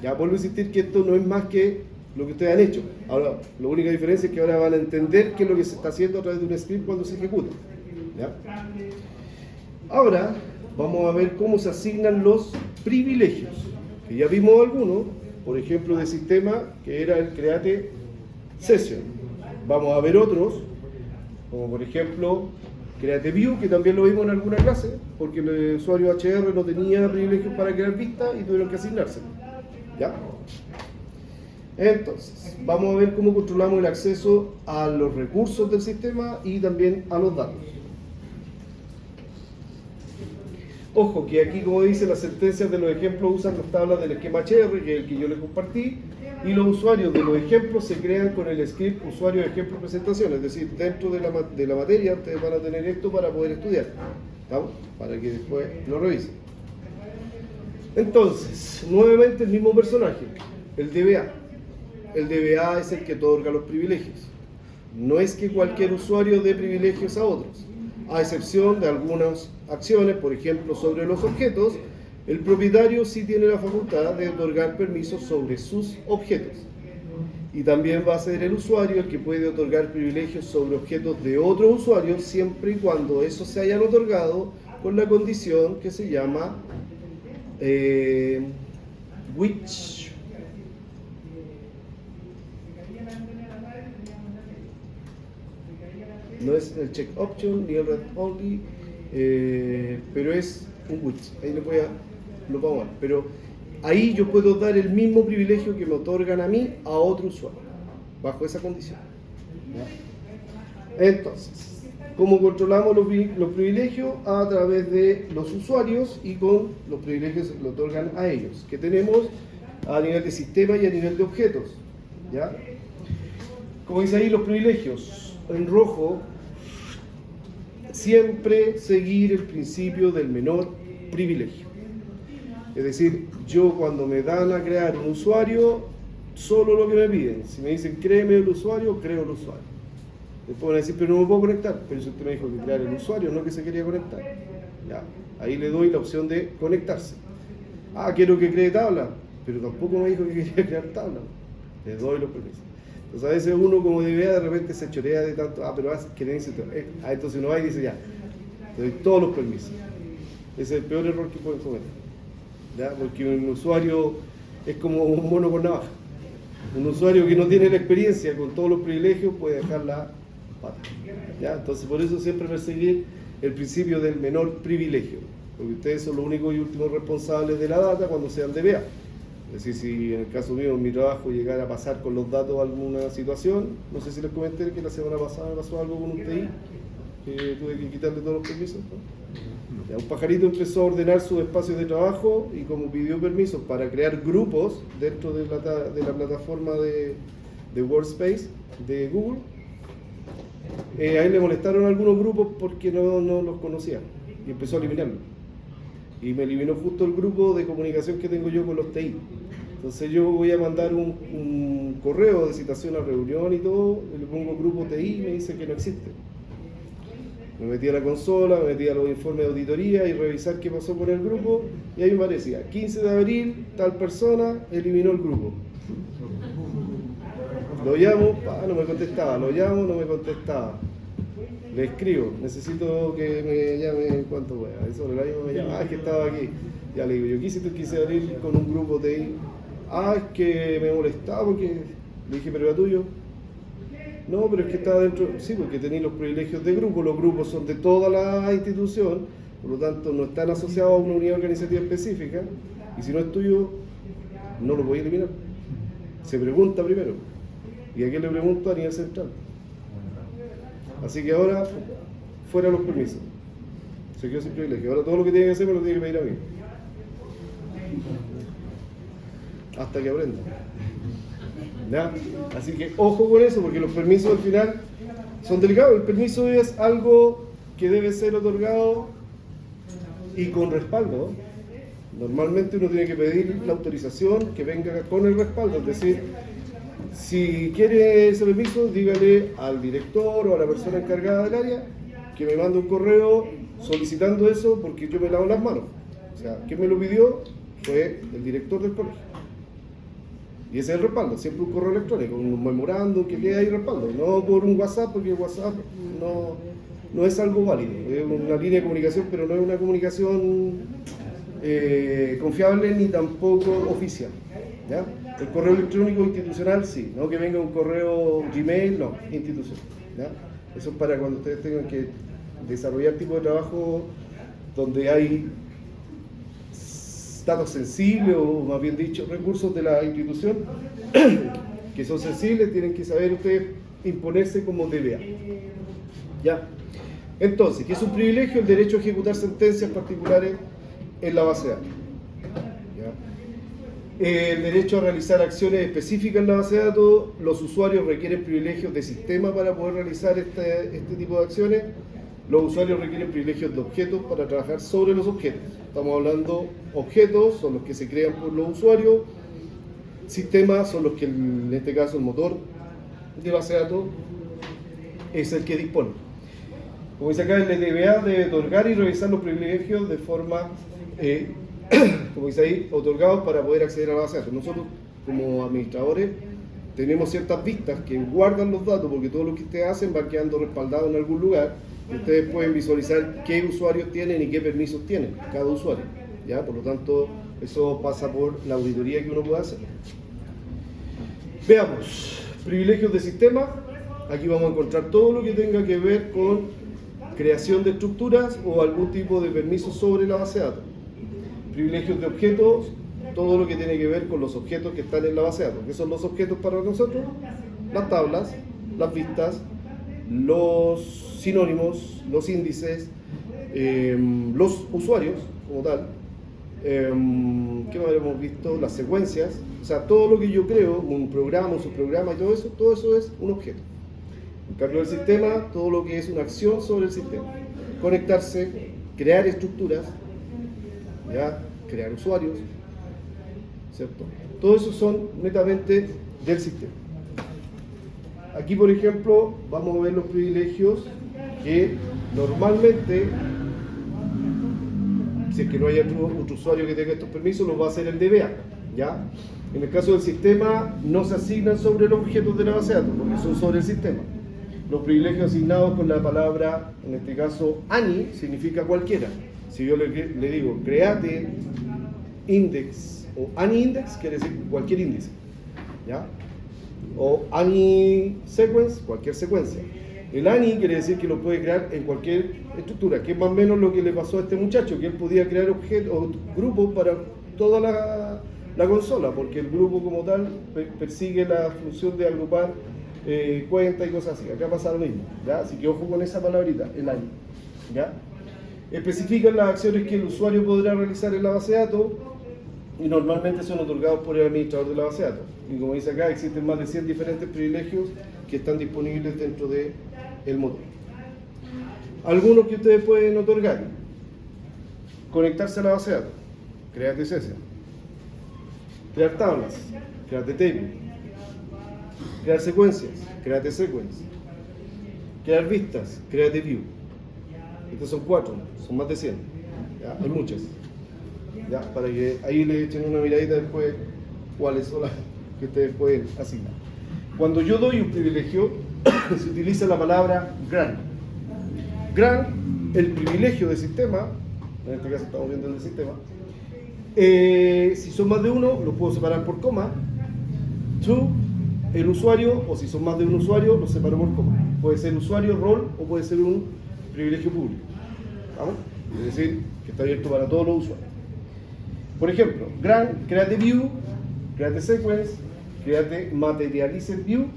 Speaker 1: Ya vuelvo a insistir que esto no es más que lo que ustedes han hecho. Ahora, la única diferencia es que ahora van a entender qué es lo que se está haciendo a través de un script cuando se ejecuta. ¿Ya? Ahora, vamos a ver cómo se asignan los privilegios. Que ya vimos algunos, por ejemplo, de sistema, que era el create session. Vamos a ver otros, como por ejemplo, create view, que también lo vimos en alguna clase, porque el usuario HR no tenía privilegios para crear vistas y tuvieron que asignarse. ¿Ya? Entonces, vamos a ver cómo controlamos el acceso a los recursos del sistema y también a los datos. Ojo, que aquí, como dice, las sentencias de los ejemplos usan las tablas del esquema HR, que es el que yo les compartí, y los usuarios de los ejemplos se crean con el script usuario de ejemplo presentación, es decir, dentro de la materia ustedes van a tener esto para poder estudiar, ¿estamos? Para que después lo revisen. Entonces, nuevamente el mismo personaje, el DBA. El DBA es el que otorga los privilegios. No es que cualquier usuario dé privilegios a otros. A excepción de algunas acciones, por ejemplo, sobre los objetos, el propietario sí tiene la facultad de otorgar permisos sobre sus objetos. Y también va a ser el usuario el que puede otorgar privilegios sobre objetos de otros usuarios, siempre y cuando esos se hayan otorgado con la condición que se llama which. No es el check option ni el read only, pero es un which. Ahí lo vamos a ver. Pero ahí yo puedo dar el mismo privilegio que me otorgan a mí a otro usuario, bajo esa condición. ¿Ya? Entonces, ¿cómo controlamos los privilegios? A través de los usuarios y con los privilegios que le otorgan a ellos, que tenemos a nivel de sistema y a nivel de objetos. ¿Ya? Como dice ahí, los privilegios en rojo, siempre seguir el principio del menor privilegio. Es decir, yo cuando me dan a crear un usuario, solo lo que me piden. Si me dicen créeme el usuario, creo el usuario. Después van a decir, pero no me puedo conectar. Pero si usted me dijo que crear el usuario, no que se quería conectar. Ya, ahí le doy la opción de conectarse. Ah, quiero que cree tabla, pero tampoco me dijo que quería crear tabla. Le doy los permisos. Entonces a veces uno como DBA de repente se chorea de tanto, pero que dice, entonces uno va y dice ya, te doy todos los permisos. Ese es el peor error que pueden cometer. ¿Ya? Porque un usuario es como un mono con navaja. Un usuario que no tiene la experiencia con todos los privilegios puede dejar la pata. ¿Ya? Entonces por eso siempre perseguir el principio del menor privilegio, porque ustedes son los únicos y últimos responsables de la data cuando sean DBA. Es decir, si en el caso mío, en mi trabajo, llegara a pasar con los datos alguna situación, no sé si les comenté que la semana pasada me pasó algo con un TI, que tuve que quitarle todos los permisos, ¿no? Ya, un pajarito empezó a ordenar sus espacios de trabajo y como pidió permiso para crear grupos dentro de la plataforma de Workspace de Google, a él le molestaron algunos grupos porque no los conocía y empezó a eliminarlos. Y me eliminó justo el grupo de comunicación que tengo yo con los TI. Entonces yo voy a mandar un correo de citación a reunión y todo, y le pongo grupo TI y me dice que no existe. Me metí a la consola, me metí a los informes de auditoría y revisar qué pasó con el grupo, y ahí me parecía, 15 de abril, tal persona eliminó el grupo. Lo llamo, no me contestaba, lo llamo, no me contestaba. Le escribo, necesito que me llame cuanto pueda. Eso el año me llama, es que estaba aquí. Ya le digo, yo quise el 15 de abril con un grupo TI. Es que me molestaba porque le dije, pero era tuyo. No, pero es que estaba dentro, sí, porque tenéis los privilegios de grupo, los grupos son de toda la institución, por lo tanto no están asociados a una unidad organizativa específica, y si no es tuyo, no lo podéis eliminar. Se pregunta primero, y a quién le pregunto, a nivel central. Así que ahora, fuera los permisos. Se quedó sin privilegio. Ahora todo lo que tiene que hacer me lo tiene que pedir a mí. Hasta que aprenda. ¿Ya? Así que ojo con eso, porque los permisos al final son delicados. El permiso es algo que debe ser otorgado y con respaldo. Normalmente uno tiene que pedir la autorización que venga con el respaldo, es decir, si quiere ese permiso, dígale al director o a la persona encargada del área que me mande un correo solicitando eso porque yo me lavo las manos. O sea, ¿quién me lo pidió? Fue el director del colegio. Y ese es el respaldo, siempre un correo electrónico, un memorándum que quede ahí respaldo, no por un WhatsApp, porque el WhatsApp no es algo válido, es una línea de comunicación, pero no es una comunicación confiable ni tampoco oficial. ¿Ya? El correo electrónico institucional sí, no que venga un correo Gmail, no, institucional. ¿Ya? Eso es para cuando ustedes tengan que desarrollar tipo de trabajo donde hay datos sensibles o más bien dicho recursos de la institución que son sensibles, tienen que saber ustedes imponerse como DBA. ¿Ya? Entonces, ¿qué es un privilegio? El derecho a ejecutar sentencias particulares en la base de datos. El derecho a realizar acciones específicas en la base de datos. Los usuarios requieren privilegios de sistema para poder realizar este tipo de acciones. Los usuarios requieren privilegios de objetos para trabajar sobre los objetos. Estamos hablando objetos, son los que se crean por los usuarios. Sistemas son los que, en este caso, el motor de base de datos es el que dispone. Como dice acá, el DBA debe otorgar y revisar los privilegios de forma como dice ahí, otorgados para poder acceder a la base de datos. Nosotros, como administradores, tenemos ciertas vistas que guardan los datos, porque todo lo que ustedes hacen va quedando respaldado en algún lugar. Ustedes pueden visualizar qué usuarios tienen y qué permisos tienen cada usuario. ¿Ya? Por lo tanto, eso pasa por la auditoría que uno puede hacer. Veamos, privilegios de sistema. Aquí vamos a encontrar todo lo que tenga que ver con creación de estructuras o algún tipo de permiso sobre la base de datos. Privilegios de objetos, todo lo que tiene que ver con los objetos que están en la base de datos. ¿Qué son los objetos para nosotros? Las tablas, las vistas, los sinónimos, los índices, los usuarios como tal. ¿Qué más hemos visto? Las secuencias. O sea, todo lo que yo creo, un programa, un subprograma y todo eso es un objeto. En cambio del sistema, todo lo que es una acción sobre el sistema. Conectarse, crear estructuras, ¿ya? Crear usuarios, ¿cierto? Todo eso son netamente del sistema. Aquí, por ejemplo, vamos a ver los privilegios que normalmente, si es que no hay otro usuario que tenga estos permisos, los va a hacer el DBA, ¿ya? En el caso del sistema, no se asignan sobre los objetos de la base de datos, porque son sobre el sistema. Los privilegios asignados con la palabra, en este caso, ANI, significa cualquiera. Si yo le digo create index o any index, quiere decir cualquier índice, ¿ya? O any sequence, cualquier secuencia. El any quiere decir que lo puede crear en cualquier estructura, que es más o menos lo que le pasó a este muchacho, que él podía crear objetos o grupos para toda la consola, porque el grupo como tal persigue la función de agrupar cuentas y cosas así. Acá pasa lo mismo, ¿ya? Así que ojo con esa palabrita, el any, ¿ya? Especifican las acciones que el usuario podrá realizar en la base de datos y normalmente son otorgados por el administrador de la base de datos. Y como dice acá, existen más de 100 diferentes privilegios que están disponibles dentro del módulo. Algunos que ustedes pueden otorgar: conectarse a la base de datos, create session; crear tablas, create table; crear secuencias, create sequence; crear vistas, create view. Estos son 4, son más de 100. ¿Ya? Hay muchas. ¿Ya? Para que ahí le echen una miradita después cuáles son las que ustedes pueden asignar. Cuando yo doy un privilegio, se utiliza la palabra grant. Grant, el privilegio del sistema, en este caso estamos viendo el del sistema, si son más de uno, los puedo separar por coma. To, el usuario, o si son más de un usuario, los separo por coma. Puede ser usuario, rol, o puede ser un privilegio público. ¿Vamos? Es decir, que está abierto para todos los usuarios. Por ejemplo, grant, create view, create sequence, create materialize view,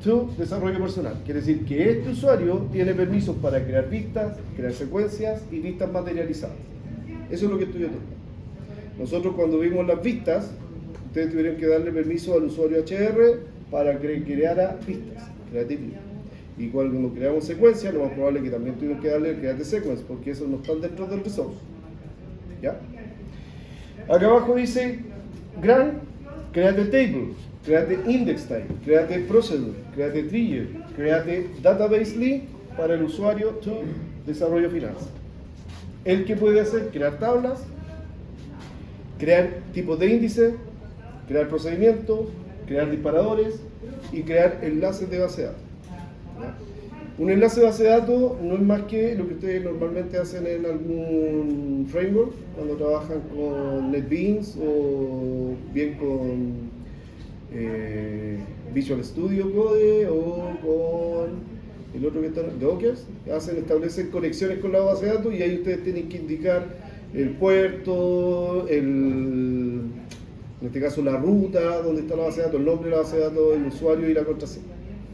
Speaker 1: to desarrollo personal. Quiere decir que este usuario tiene permisos para crear vistas, crear secuencias y vistas materializadas. Eso es lo que estoy otorgando. Nosotros cuando vimos las vistas, ustedes tuvieron que darle permiso al usuario HR para que creara vistas, create view. Y cuando creamos secuencias, lo más probable es que también tuvimos que darle el create sequence, porque esos no están dentro del resource. ¿Ya? Acá abajo dice grant, create table, create index type, create procedure, create trigger, create database link para el usuario to desarrollo final. El que puede hacer: crear tablas, crear tipos de índice, crear procedimientos, crear disparadores y crear enlaces de base de datos. ¿Ya? Un enlace de base de datos no es más que lo que ustedes normalmente hacen en algún framework cuando trabajan con NetBeans o bien con Visual Studio Code o con el otro que está en Docker. Establecen conexiones con la base de datos y ahí ustedes tienen que indicar el puerto, en este caso la ruta donde está la base de datos, el nombre de la base de datos, el usuario y la contraseña.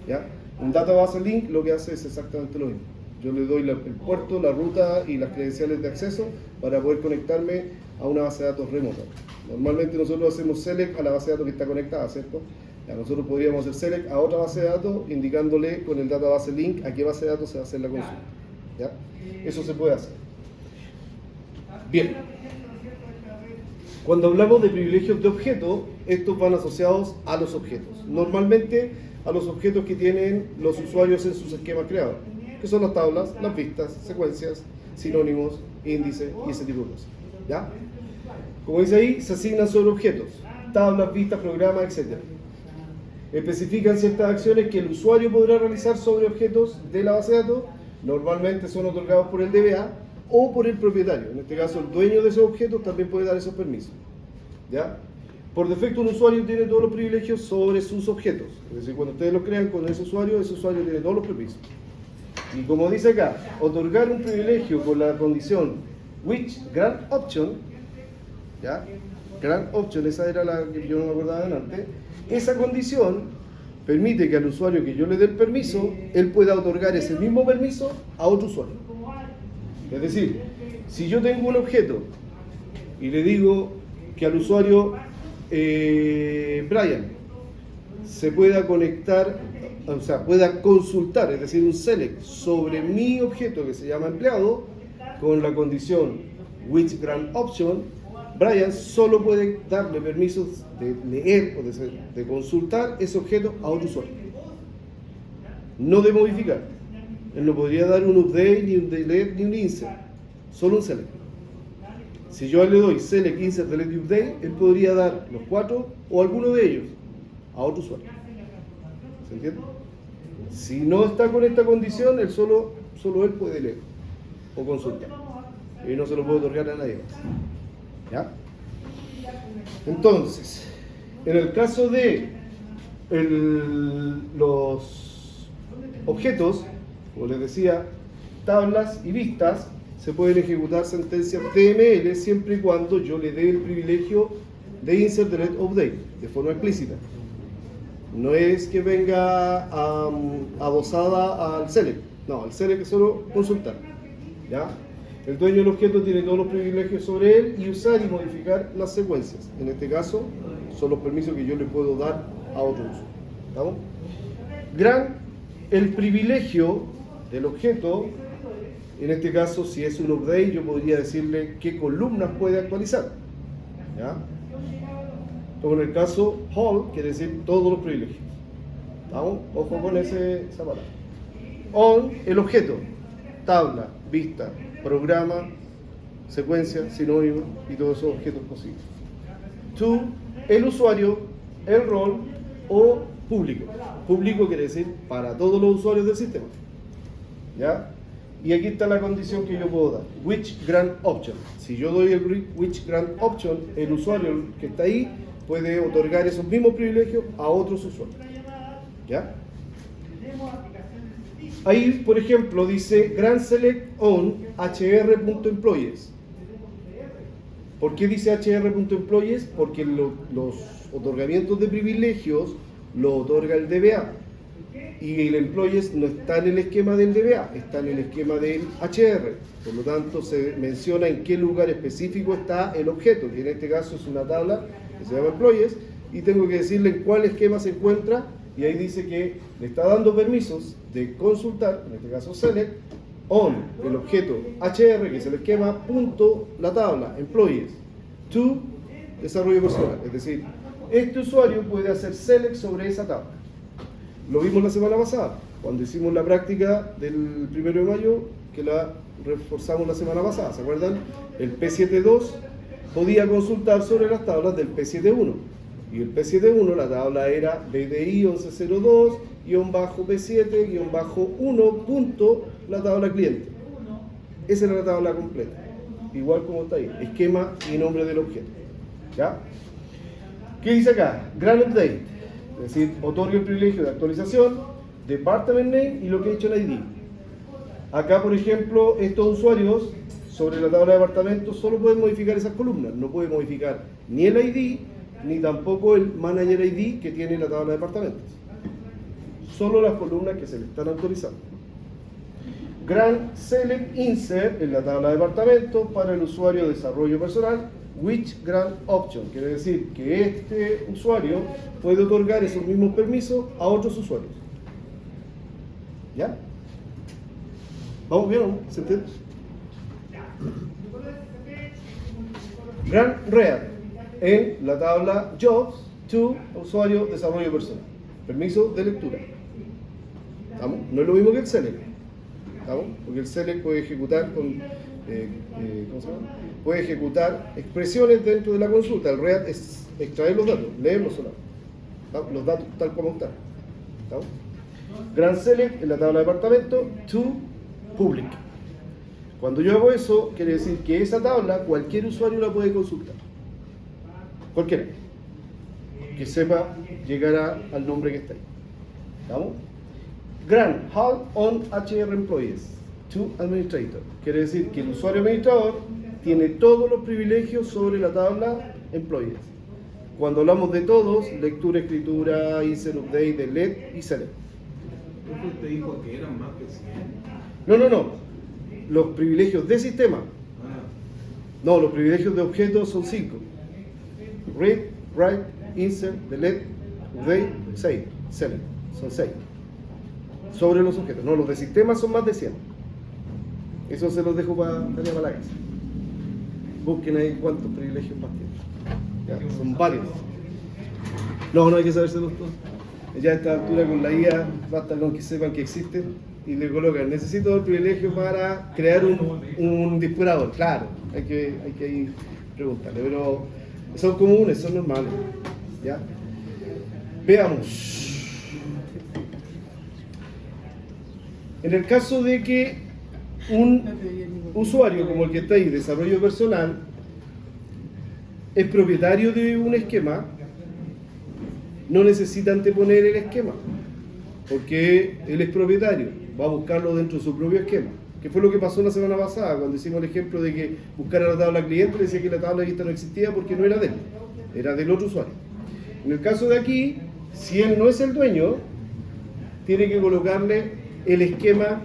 Speaker 1: ¿Ya? Un database link lo que hace es exactamente lo mismo. Yo le doy el puerto, la ruta y las credenciales de acceso para poder conectarme a una base de datos remota. Normalmente nosotros hacemos select a la base de datos que está conectada, ¿cierto? Ya, nosotros podríamos hacer select a otra base de datos indicándole con el database link a qué base de datos se va a hacer la consulta. ¿Ya? Eso se puede hacer. Bien. Cuando hablamos de privilegios de objetos, estos van asociados a los objetos. Normalmente a los objetos que tienen los usuarios en sus esquemas creados, que son las tablas, las vistas, secuencias, sinónimos, índices y ese tipo de cosas. ¿Ya? Como dice ahí, se asignan sobre objetos, tablas, vistas, programas, etc. Especifican ciertas acciones que el usuario podrá realizar sobre objetos de la base de datos. Normalmente son otorgados por el DBA o por el propietario. En este caso, el dueño de esos objetos también puede dar esos permisos. ¿Ya? Por defecto, un usuario tiene todos los privilegios sobre sus objetos. Es decir, cuando ustedes lo crean con ese usuario tiene todos los permisos. Y como dice acá, otorgar un privilegio con la condición which grant option, ¿ya? Grant option, esa era la que yo no me acordaba delante. Esa condición permite que al usuario que yo le dé el permiso, él pueda otorgar ese mismo permiso a otro usuario. Es decir, si yo tengo un objeto y le digo que al usuario Brian se pueda conectar, o sea, pueda consultar, es decir, un select sobre mi objeto que se llama empleado, con la condición which grant option, Brian solo puede darle permisos de leer o de consultar ese objeto a otro usuario, no de modificar. Él no podría dar un update, ni un delete, ni un insert, solo un select. Si yo le doy select, insert, delete y update, él podría dar los 4 o alguno de ellos a otro usuario. ¿Se entiende? Si no está con esta condición, solo él puede leer o consultar. Y no se lo puede otorgar a nadie más. ¿Ya? Entonces, en el caso de los objetos, como les decía, tablas y vistas, se pueden ejecutar sentencias TML siempre y cuando yo le dé el privilegio de insert, delete, update de forma explícita. No es que venga adosada al select. No, el select es solo consultar. ¿Ya? El dueño del objeto tiene todos los privilegios sobre él y usar y modificar las secuencias. En este caso, son los permisos que yo le puedo dar a otro uso. ¿Estamos? El privilegio del objeto, en este caso, si es un update, yo podría decirle qué columnas puede actualizar. ¿Ya? Entonces, en el caso, all quiere decir todos los privilegios. ¿Estamos? Ojo con esa palabra. On, el objeto. Tabla, vista, programa, secuencia, sinónimo y todos esos objetos posibles. To, el usuario, el rol o público. Público quiere decir para todos los usuarios del sistema. ¿Ya? Y aquí está la condición que yo puedo dar. Which grant option. Si yo doy el which grant option, el usuario que está ahí puede otorgar esos mismos privilegios a otros usuarios. ¿Ya? Ahí, por ejemplo, dice grant select on hr.employees. ¿Por qué dice hr.employees? Porque los otorgamientos de privilegios lo otorga el DBA. Y el employees no está en el esquema del DBA, está en el esquema del HR. Por lo tanto, se menciona en qué lugar específico está el objeto, que en este caso es una tabla que se llama employees, y tengo que decirle en cuál esquema se encuentra, y ahí dice que le está dando permisos de consultar, en este caso select, on el objeto HR, que es el esquema, punto, la tabla, employees, to, desarrollo personal. Es decir, este usuario puede hacer select sobre esa tabla. Lo vimos la semana pasada, cuando hicimos la práctica del 1 de mayo, que la reforzamos la semana pasada. ¿Se acuerdan? El P7.2 podía consultar sobre las tablas del P7.1. Y el P7.1, la tabla era BDI 1102-P7-1, punto, la tabla cliente. Esa era la tabla completa. Igual como está ahí, esquema y nombre del objeto. ¿Ya? ¿Qué dice acá? Grant update. Es decir, otorga el privilegio de actualización, department name y lo que ha hecho el ID. Acá, por ejemplo, estos usuarios sobre la tabla de departamentos solo pueden modificar esas columnas. No pueden modificar ni el ID, ni tampoco el manager ID que tiene la tabla de departamentos. Solo las columnas que se le están autorizando. Grant select insert en la tabla de departamentos para el usuario de desarrollo personal. Which grant option, quiere decir que este usuario puede otorgar esos mismos permisos a otros usuarios. ¿Ya? ¿Vamos bien o no? ¿Se entiende? Grant read en la tabla jobs to usuario desarrollo personal. Permiso de lectura. ¿Estamos? No es lo mismo que el select. ¿Estamos? Porque el select puede ejecutar con ¿cómo se llama? Puede ejecutar expresiones dentro de la consulta. El read es extraer los datos, leerlos solamente. Los datos tal como están. ¿Estamos? Grant select en la tabla de departamento to public. Cuando yo hago eso, quiere decir que esa tabla cualquier usuario la puede consultar. Cualquiera. Que sepa llegar al nombre que está ahí. ¿Estamos? Grant halt on HR employees to administrator. Quiere decir que el usuario administrador tiene todos los privilegios sobre la tabla employees. Cuando hablamos de todos, lectura, escritura, insert, update, delete y select.
Speaker 2: ¿Usted dijo que eran más que 100?
Speaker 1: No. Los privilegios de sistema. No, los privilegios de objetos son 5. Read, write, insert, delete, update, save, select. Son 6. Sobre los objetos. No, los de sistema son más de 100. Eso se los dejo para la casa. Busquen ahí cuántos privilegios más tienen. Ya, son varios. No hay que sabérselos todos. Ya a esta altura con la IA basta con que sepan que existen y le colocan. Necesito el privilegio para crear un disparador. Claro, hay que ir preguntarle, pero son comunes, son normales. ¿Ya? Veamos. En el caso de que un usuario como el que está ahí, desarrollo personal, es propietario de un esquema, no necesita anteponer el esquema, porque él es propietario, va a buscarlo dentro de su propio esquema. Que fue lo que pasó la semana pasada, cuando hicimos el ejemplo de que buscara la tabla cliente, le decía que la tabla lista no existía porque no era de él, era del otro usuario. En el caso de aquí, si él no es el dueño, tiene que colocarle el esquema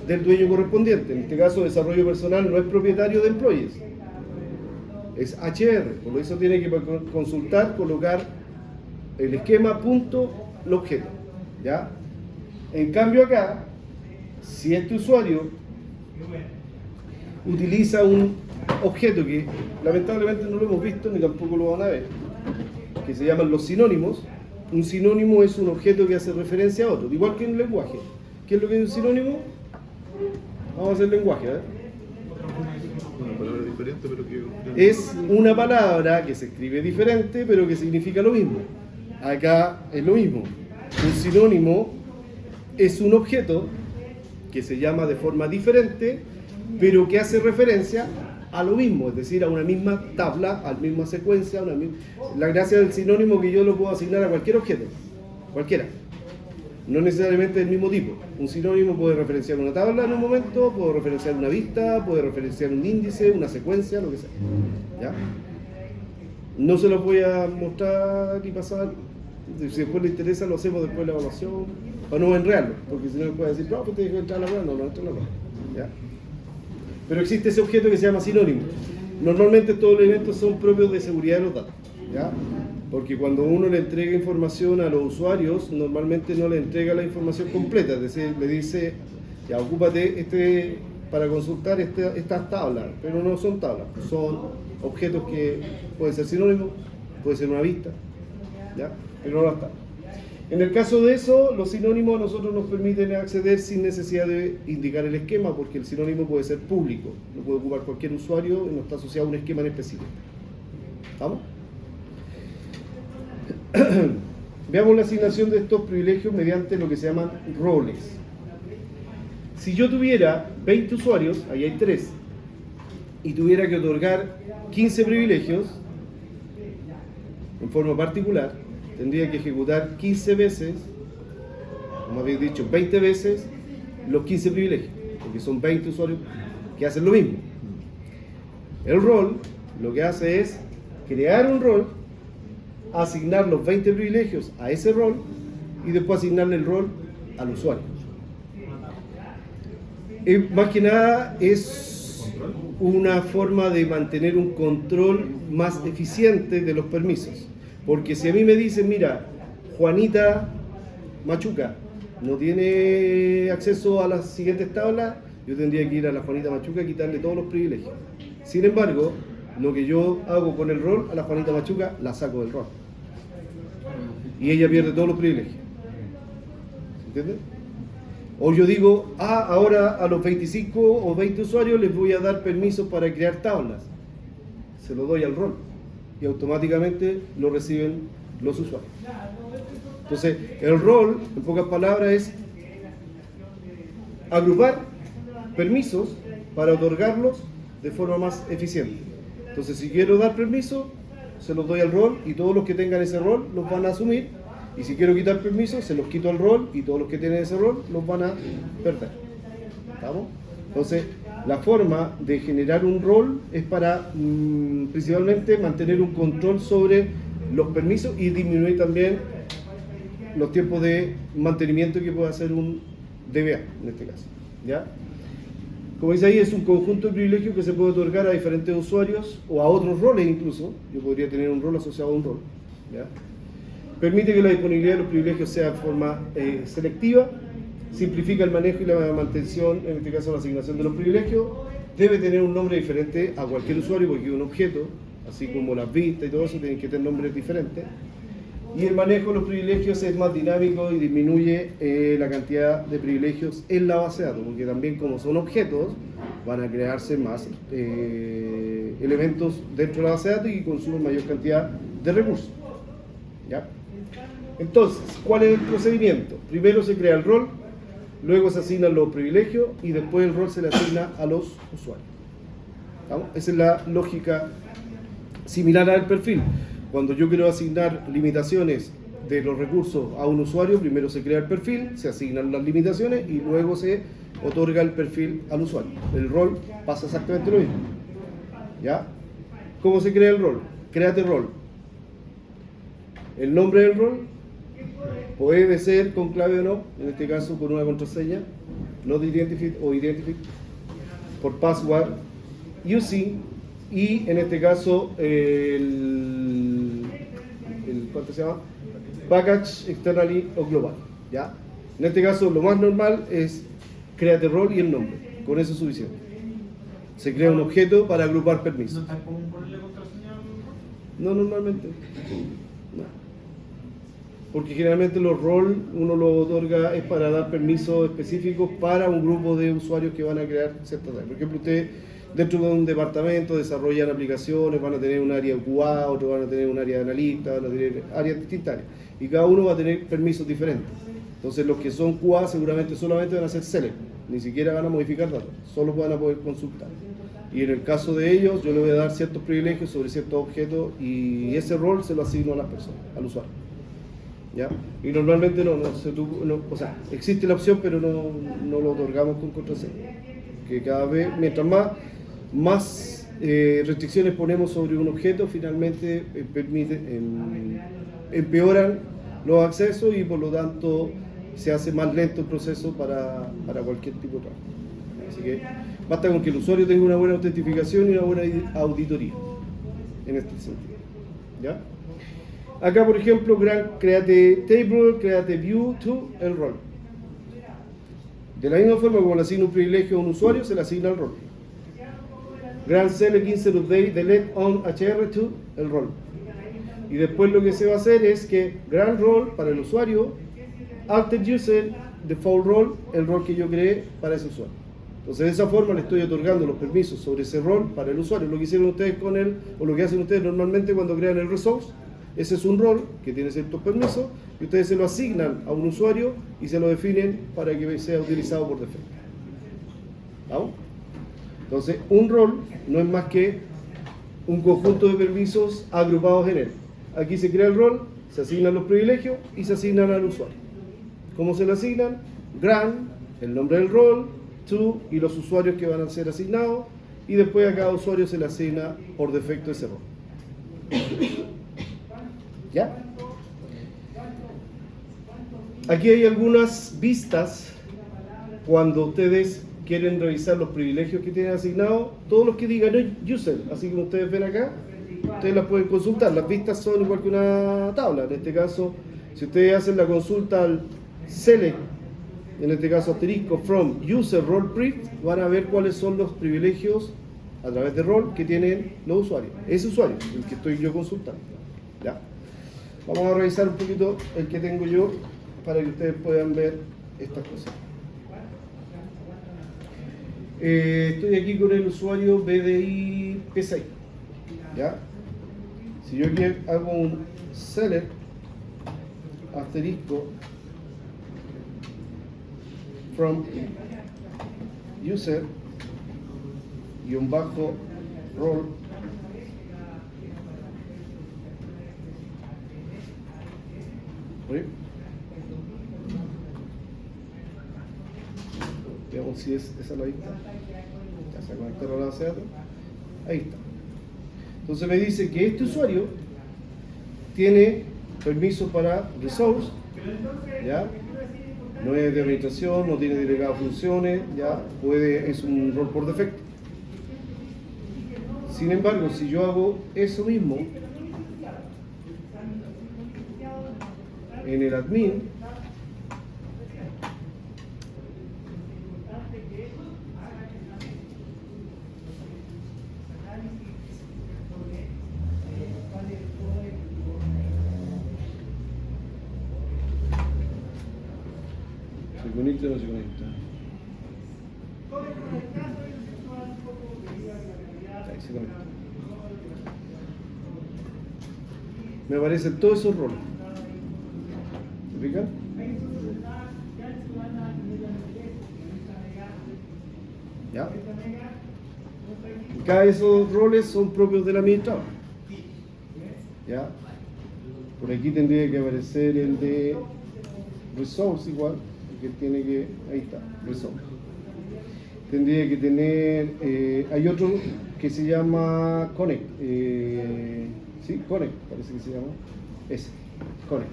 Speaker 1: del dueño correspondiente. En este caso, desarrollo personal no es propietario de employees, es HR, por eso tiene que consultar, colocar el esquema, punto, el objeto, ¿ya? En cambio acá, si este usuario utiliza un objeto que lamentablemente no lo hemos visto ni tampoco lo van a ver, que se llaman los sinónimos. Un sinónimo es un objeto que hace referencia a otro, igual que en un lenguaje. ¿Qué es lo que es un sinónimo? Vamos a hacer lenguaje, ¿eh?
Speaker 2: Una palabra diferente, pero que...
Speaker 1: Es una palabra que se escribe diferente, pero que significa lo mismo. Acá es lo mismo. Un sinónimo es un objeto que se llama de forma diferente, pero que hace referencia a lo mismo, es decir, a una misma tabla, a la misma secuencia, La gracia del sinónimo es que yo lo puedo asignar a cualquier objeto, cualquiera. No necesariamente del mismo tipo. Un sinónimo puede referenciar una tabla en un momento, puede referenciar una vista, puede referenciar un índice, una secuencia, lo que sea. ¿Ya? No se los voy a mostrar ni pasar. Si después le interesa, lo hacemos después de la evaluación. O no enredarlo, porque si no me puede decir, no, pues te dijo entrar a la prueba, no entra a la prueba. ¿Ya? Pero existe ese objeto que se llama sinónimo. Normalmente todos los elementos son propios de seguridad de los datos, ¿ya? Porque cuando uno le entrega información a los usuarios, normalmente no le entrega la información completa, es decir, le dice, ya, ocúpate para consultar estas tablas, pero no son tablas, son objetos que pueden ser sinónimos, puede ser una vista, ¿ya? Pero no las tablas. En el caso de eso, los sinónimos a nosotros nos permiten acceder sin necesidad de indicar el esquema, porque el sinónimo puede ser público, lo puede ocupar cualquier usuario y no está asociado a un esquema en específico. ¿Vamos? Veamos la asignación de estos privilegios mediante lo que se llaman roles. Si yo tuviera 20 usuarios, ahí hay 3, y tuviera que otorgar 15 privilegios en forma particular, tendría que ejecutar 15 veces, como habéis dicho, 20 veces los 15 privilegios, porque son 20 usuarios que hacen lo mismo. El rol lo que hace es crear un rol, asignar los 20 privilegios a ese rol y después asignarle el rol al usuario. Más que nada es una forma de mantener un control más eficiente de los permisos. Porque si a mí me dicen, mira, Juanita Machuca no tiene acceso a las siguientes tablas, yo tendría que ir a la Juanita Machuca y quitarle todos los privilegios. Sin embargo, lo que yo hago con el rol, a la Juanita Machuca la saco del rol. Y ella pierde todos los privilegios. ¿Entiendes? O yo digo, ahora a los 25 o 20 usuarios les voy a dar permisos para crear tablas. Se lo doy al rol. Y automáticamente lo reciben los usuarios. Entonces, el rol, en pocas palabras, es agrupar permisos para otorgarlos de forma más eficiente. Entonces, si quiero dar permiso, se los doy al rol y todos los que tengan ese rol los van a asumir. Y si quiero quitar permisos, se los quito al rol y todos los que tienen ese rol los van a perder. ¿Estamos? Entonces, la forma de generar un rol es para principalmente mantener un control sobre los permisos y disminuir también los tiempos de mantenimiento que puede hacer un DBA en este caso. ¿Ya? Como dice ahí, es un conjunto de privilegios que se puede otorgar a diferentes usuarios o a otros roles incluso. Yo podría tener un rol asociado a un rol. ¿Ya? Permite que la disponibilidad de los privilegios sea de forma selectiva. Simplifica el manejo y la mantención, en este caso la asignación de los privilegios. Debe tener un nombre diferente a cualquier usuario porque es un objeto, así como las vistas y todo eso tienen que tener nombres diferentes. Y el manejo de los privilegios es más dinámico y disminuye la cantidad de privilegios en la base de datos, porque también como son objetos, van a crearse más elementos dentro de la base de datos y consumen mayor cantidad de recursos. ¿Ya? Entonces, ¿cuál es el procedimiento? Primero se crea el rol, luego se asignan los privilegios y después el rol se le asigna a los usuarios. ¿Vamos? Esa es la lógica similar al perfil. Cuando yo quiero asignar limitaciones de los recursos a un usuario, primero se crea el perfil, se asignan las limitaciones y luego se otorga el perfil al usuario. El rol pasa exactamente lo mismo. ¿Ya? ¿Cómo se crea el rol? Créate rol. El nombre del rol, Puede ser con clave o no, en este caso con una contraseña, not identified o identified, por password, using, y en este caso ¿cuánto se llama? Package externally o global, ¿ya? En este caso lo más normal es create role y el nombre, con eso es suficiente. Se crea un objeto para agrupar permisos.
Speaker 4: ¿No está común ponerle contraseña?
Speaker 1: No, normalmente. No. Porque generalmente los roles uno lo otorga es para dar permisos específicos para un grupo de usuarios que van a crear ciertas áreas. Por ejemplo, ustedes dentro de un departamento desarrollan aplicaciones, van a tener un área QA, otros van a tener un área de analista, van a tener áreas distintas. Y cada uno va a tener permisos diferentes. Entonces los que son QA seguramente solamente van a ser select, ni siquiera van a modificar datos, solo van a poder consultar. Y en el caso de ellos, yo le voy a dar ciertos privilegios sobre ciertos objetos y ese rol se lo asigno a las personas, al usuario. ¿Ya? Y normalmente o sea, existe la opción, pero no lo otorgamos con contraseña. Que cada vez, mientras más restricciones ponemos sobre un objeto, finalmente empeoran los accesos y por lo tanto se hace más lento el proceso para cualquier tipo de trabajo. Así que basta con que el usuario tenga una buena autentificación y una buena auditoría en este sentido. ¿Ya? Acá, por ejemplo, create table, create view to el rol. De la misma forma como le asigna un privilegio a un usuario, se le asigna el rol. Grant select insert update delete on hr to el rol. Y después lo que se va a hacer es que grant role para el usuario, alter user, default role, el rol que yo creé para ese usuario. Entonces de esa forma le estoy otorgando los permisos sobre ese rol para el usuario. Lo que hicieron ustedes con él, o lo que hacen ustedes normalmente cuando crean el resource, ese es un rol que tiene ciertos permisos y ustedes se lo asignan a un usuario y se lo definen para que sea utilizado por defecto. ¿Vamos? Entonces un rol no es más que un conjunto de permisos agrupados en él. Aquí se crea el rol, se asignan los privilegios y se asignan al usuario. ¿Cómo se le asignan? Grant, el nombre del rol, to y los usuarios que van a ser asignados, y después a cada usuario se le asigna por defecto ese rol. ¿Ya? Aquí hay algunas vistas cuando ustedes quieren revisar los privilegios que tienen asignados, todos los que digan user, así como ustedes ven acá, ustedes las pueden consultar. Las vistas son igual que una tabla. En este caso, si ustedes hacen la consulta al select, en este caso asterisco from user role brief, van a ver cuáles son los privilegios a través de rol que tienen los usuarios. Ese usuario, el que estoy yo consultando. ¿Ya? Vamos a revisar un poquito el que tengo yo para que ustedes puedan ver estas cosas. Estoy aquí con el usuario BDI P6. ¿Ya? Si yo aquí hago un select asterisco from user guión bajo role, veamos si esa es la vista. Ya se conectaron a la base de datos. Ahí está. Entonces me dice que este usuario tiene permiso para resource, ¿ya? No es de administración, no tiene delegado funciones, ya es un rol por defecto. Sin embargo, si yo hago eso mismo en el admin, ¿se conecta o no se conecta? Ahí se conecta. Me aparecen todos esos roles. ¿Se fijan? ¿Ya? Y cada de esos roles son propios del administrador. ¿Ya? Por aquí tendría que aparecer el de resource igual, que tiene que, ahí está, resource. Tendría que tener, hay otro que se llama connect, sí, connect, parece que se llama, ese, connect.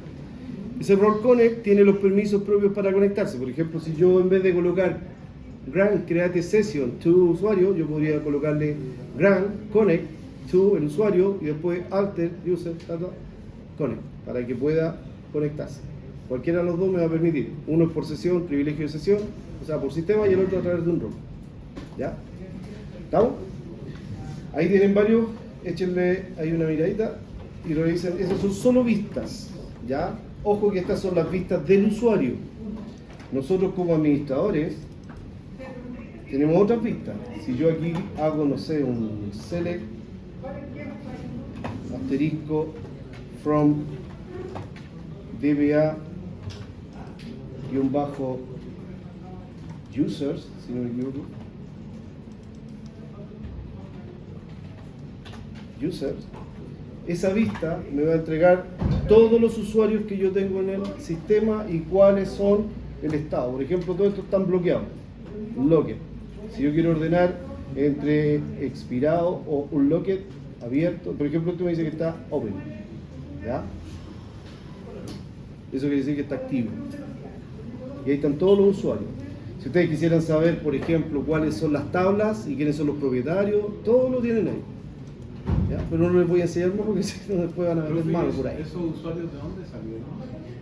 Speaker 1: Ese role connect tiene los permisos propios para conectarse. Por ejemplo, si yo en vez de colocar grant create session to usuario, yo podría colocarle grant connect to el usuario y después alter user data connect para que pueda conectarse. Cualquiera de los dos me va a permitir. Uno es por sesión, privilegio de sesión, o sea, por sistema, y el otro a través de un rol. ¿Ya? ¿Estamos? Ahí tienen varios, échenle ahí una miradita y revisen. Esas son solo vistas, ¿ya? Ojo que estas son las vistas del usuario. Nosotros como administradores tenemos otras vistas. Si yo aquí hago, no sé, un select asterisco from DBA users, si no me equivoco, users, esa vista me va a entregar todos los usuarios que yo tengo en el sistema y cuáles son el estado. Por ejemplo, todos estos están bloqueados, locked. Si yo quiero ordenar entre expirado o unlocked, abierto, por ejemplo, esto me dice que está open, ¿ya? Eso quiere decir que está activo. Y ahí están todos los usuarios. Si ustedes quisieran saber, por ejemplo, cuáles son las tablas y quiénes son los propietarios, todo lo tienen ahí. ¿Ya? Pero no les voy a enseñar más porque si no después van a ver mal por ahí.
Speaker 2: ¿Esos usuarios de dónde salieron?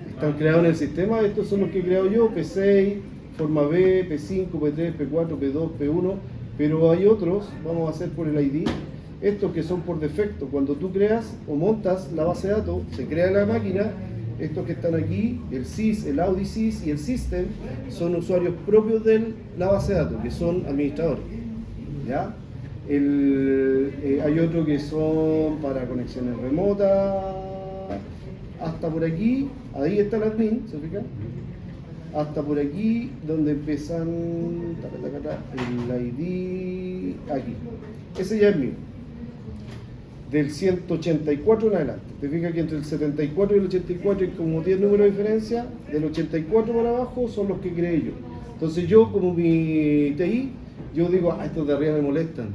Speaker 1: Están creados en el sistema, estos son los que he creado yo, P6, forma B, P5, P3, P4, P2, P1, pero hay otros, vamos a hacer por el ID, estos que son por defecto. Cuando tú creas o montas la base de datos, se crea la máquina. Estos que están aquí, el SYS, el Audi SYS y el System, son usuarios propios de la base de datos, que son administradores. ¿Ya? Hay otros que son para conexiones remotas, hasta por aquí, ahí está el admin, ¿se fijan? Hasta por aquí, donde empiezan el ID, aquí. Ese ya es mío. Del 184 en adelante. Te fijas que entre el 74 y el 84 hay como 10 números de diferencia. Del 84 para abajo son los que creé yo. Entonces yo, como mi TI, yo digo, estos de arriba me molestan,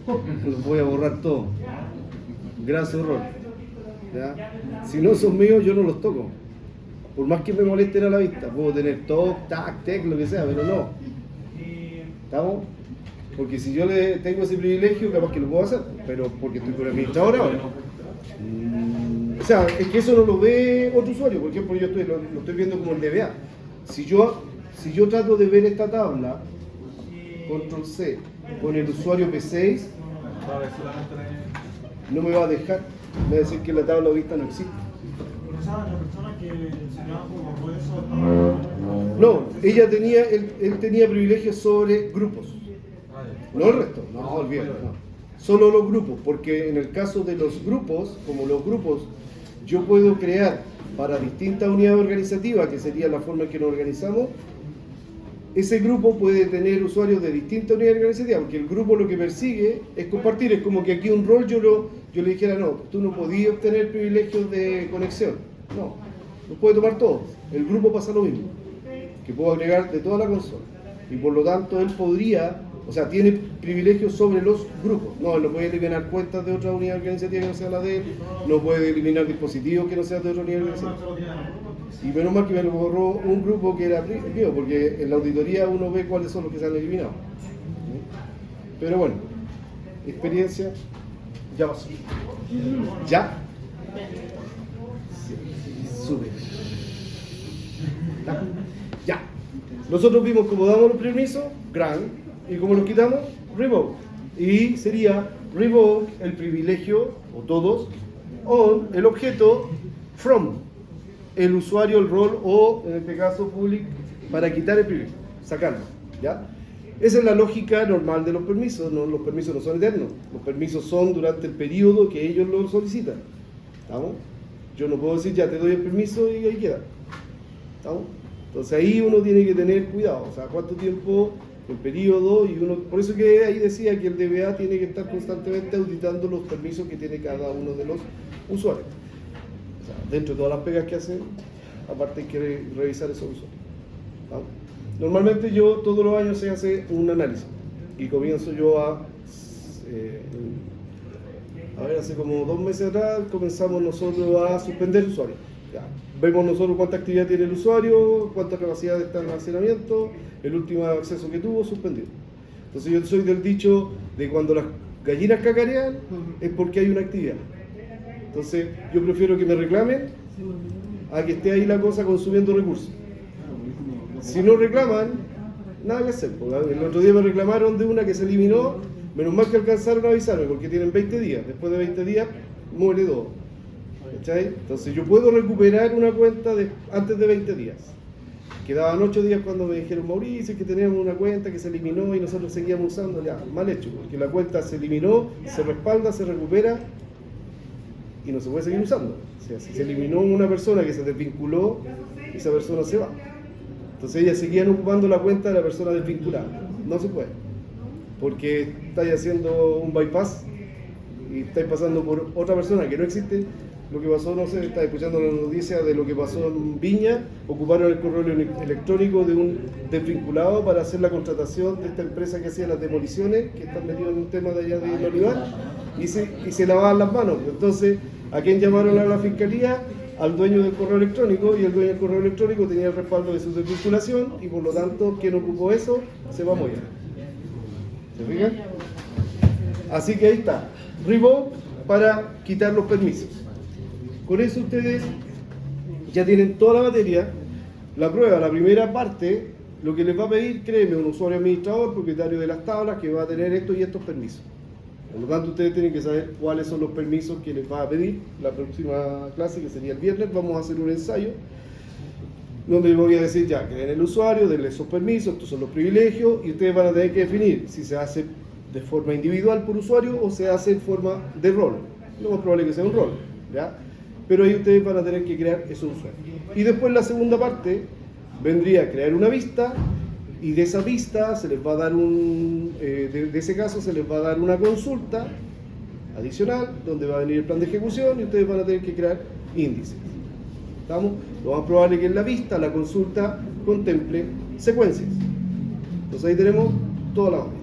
Speaker 1: los voy a borrar todos. Gracias, error. ¿Ya? Si no son míos, yo no los toco. Por más que me molesten a la vista, puedo tener TOC, TAC, TEC, lo que sea, pero no. ¿Estamos? Porque si yo le tengo ese privilegio, capaz que lo puedo hacer, pero porque estoy con el administrador ahora. O sea, es que eso no lo ve otro usuario. Por ejemplo, yo lo estoy viendo como el DBA. Si yo trato de ver esta tabla, control C, con el usuario P6, no me va a dejar, me va a decir que la tabla vista no existe.
Speaker 4: La persona que enseñaba como eso.
Speaker 1: No, él tenía privilegios sobre grupos. No el resto, no, olvídate, no. Solo los grupos, porque en el caso de los grupos, como los grupos, yo puedo crear para distintas unidades organizativas, que sería la forma en que nos organizamos, ese grupo puede tener usuarios de distintas unidades organizativas, porque el grupo lo que persigue es compartir, es como que aquí un rol yo le dijera, no, tú no podías obtener privilegios de conexión, no, los puede tomar todos, el grupo pasa lo mismo, que puedo agregar de toda la consola, y por lo tanto él podría, o sea, tiene privilegios sobre los grupos. No, él no puede eliminar cuentas de otra unidad organizativa que no sea la de él, no puede eliminar dispositivos que no sean de otra unidad organizativa. Y menos mal que me lo borró un grupo que era mío, porque en la auditoría uno ve cuáles son los que se han eliminado. Pero bueno, experiencia, ya pasó. ¿Ya? Sí, sube. Ya. Nosotros vimos cómo damos los permisos, grant, y como los quitamos, revoke. Y sería revoke el privilegio, o todos, on el objeto from el usuario, el rol, o en este caso public, para quitar el privilegio, sacarlo. ¿Ya? Esa es la lógica normal de los permisos. No, los permisos no son eternos. Los permisos son durante el periodo que ellos lo solicitan. ¿Estamos? Yo no puedo decir ya te doy el permiso y ahí queda. ¿Estamos? Entonces ahí uno tiene que tener cuidado. O sea, cuánto tiempo, el periodo, y uno, por eso que ahí decía que el DBA tiene que estar constantemente auditando los permisos que tiene cada uno de los usuarios. O sea, dentro de todas las pegas que hacen, aparte hay que revisar esos usuarios. ¿Estamos? Normalmente yo todos los años se hace un análisis y comienzo yo a ver, hace como 2 meses atrás comenzamos nosotros a suspender usuarios. Ya. Vemos nosotros cuánta actividad tiene el usuario, cuánta capacidad está el almacenamiento, el último acceso que tuvo, suspendido. Entonces yo soy del dicho de cuando las gallinas cacarean es porque hay una actividad. Entonces yo prefiero que me reclamen a que esté ahí la cosa consumiendo recursos. Si no reclaman, nada que hacer. El otro día me reclamaron de una que se eliminó, menos mal que alcanzaron a avisarme porque tienen 20 días. Después de 20 días muere todo. ¿Cachai? Entonces yo puedo recuperar una cuenta antes de 20 días. Quedaban 8 días cuando me dijeron, Mauricio, que teníamos una cuenta que se eliminó y nosotros seguíamos usando. Ya, mal hecho, porque la cuenta se eliminó, se respalda, se recupera y no se puede seguir usando. O sea, si se eliminó una persona que se desvinculó, esa persona se va. Entonces ellas seguían ocupando la cuenta de la persona desvinculada. No se puede, porque estáis haciendo un bypass y estáis pasando por otra persona que no existe. Lo que pasó, no sé, está escuchando la noticia de lo que pasó en Viña, ocuparon el correo electrónico de un desvinculado para hacer la contratación de esta empresa que hacía las demoliciones, que están metidos en un tema de allá de Olivar, y se lavaban las manos. Entonces, ¿a quién llamaron a la fiscalía? Al dueño del correo electrónico, y el dueño del correo electrónico tenía el respaldo de su desvinculación, y por lo tanto, quien ocupó eso, se va a mollar. ¿Se fijan? Así que ahí está, Revoke para quitar los permisos. Con eso ustedes ya tienen toda la materia. La prueba, la primera parte, lo que les va a pedir, créeme, un usuario administrador, propietario de las tablas, que va a tener estos y estos permisos. Por lo tanto, ustedes tienen que saber cuáles son los permisos que les va a pedir. La próxima clase, que sería el viernes, vamos a hacer un ensayo donde les voy a decir ya, creen el usuario, denle esos permisos, estos son los privilegios, y ustedes van a tener que definir si se hace de forma individual por usuario o se hace en forma de rol. Lo más probable es que sea un rol, ¿ya? Pero ahí ustedes van a tener que crear esos usuarios. Y después la segunda parte vendría a crear una vista, y de esa vista se les va a dar de ese caso se les va a dar una consulta adicional donde va a venir el plan de ejecución y ustedes van a tener que crear índices. ¿Estamos? Lo más probable es que en la vista, la consulta, contemple secuencias. Entonces ahí tenemos toda la materia.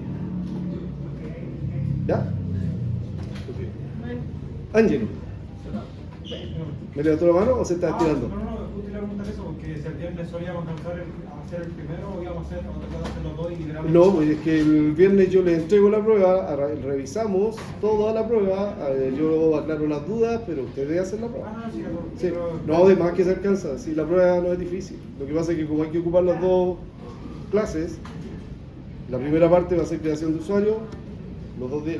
Speaker 1: ¿Ya? Ángelo. ¿Me levantó la mano o se está estirando?
Speaker 4: No, justo le preguntar eso, porque si el viernes solíamos alcanzar a hacer el primero, o íbamos a hacer los dos y liberamos.
Speaker 1: No, pues es que el viernes yo les entrego la prueba, revisamos toda la prueba, yo aclaro las dudas, pero ustedes hacen la prueba. Sí. No, además que se alcanza, si la prueba no es difícil. Lo que pasa es que como hay que ocupar las dos clases, la primera parte va a ser creación de usuario,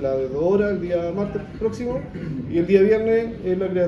Speaker 1: la de 2 horas el día martes próximo, y el día viernes es la creación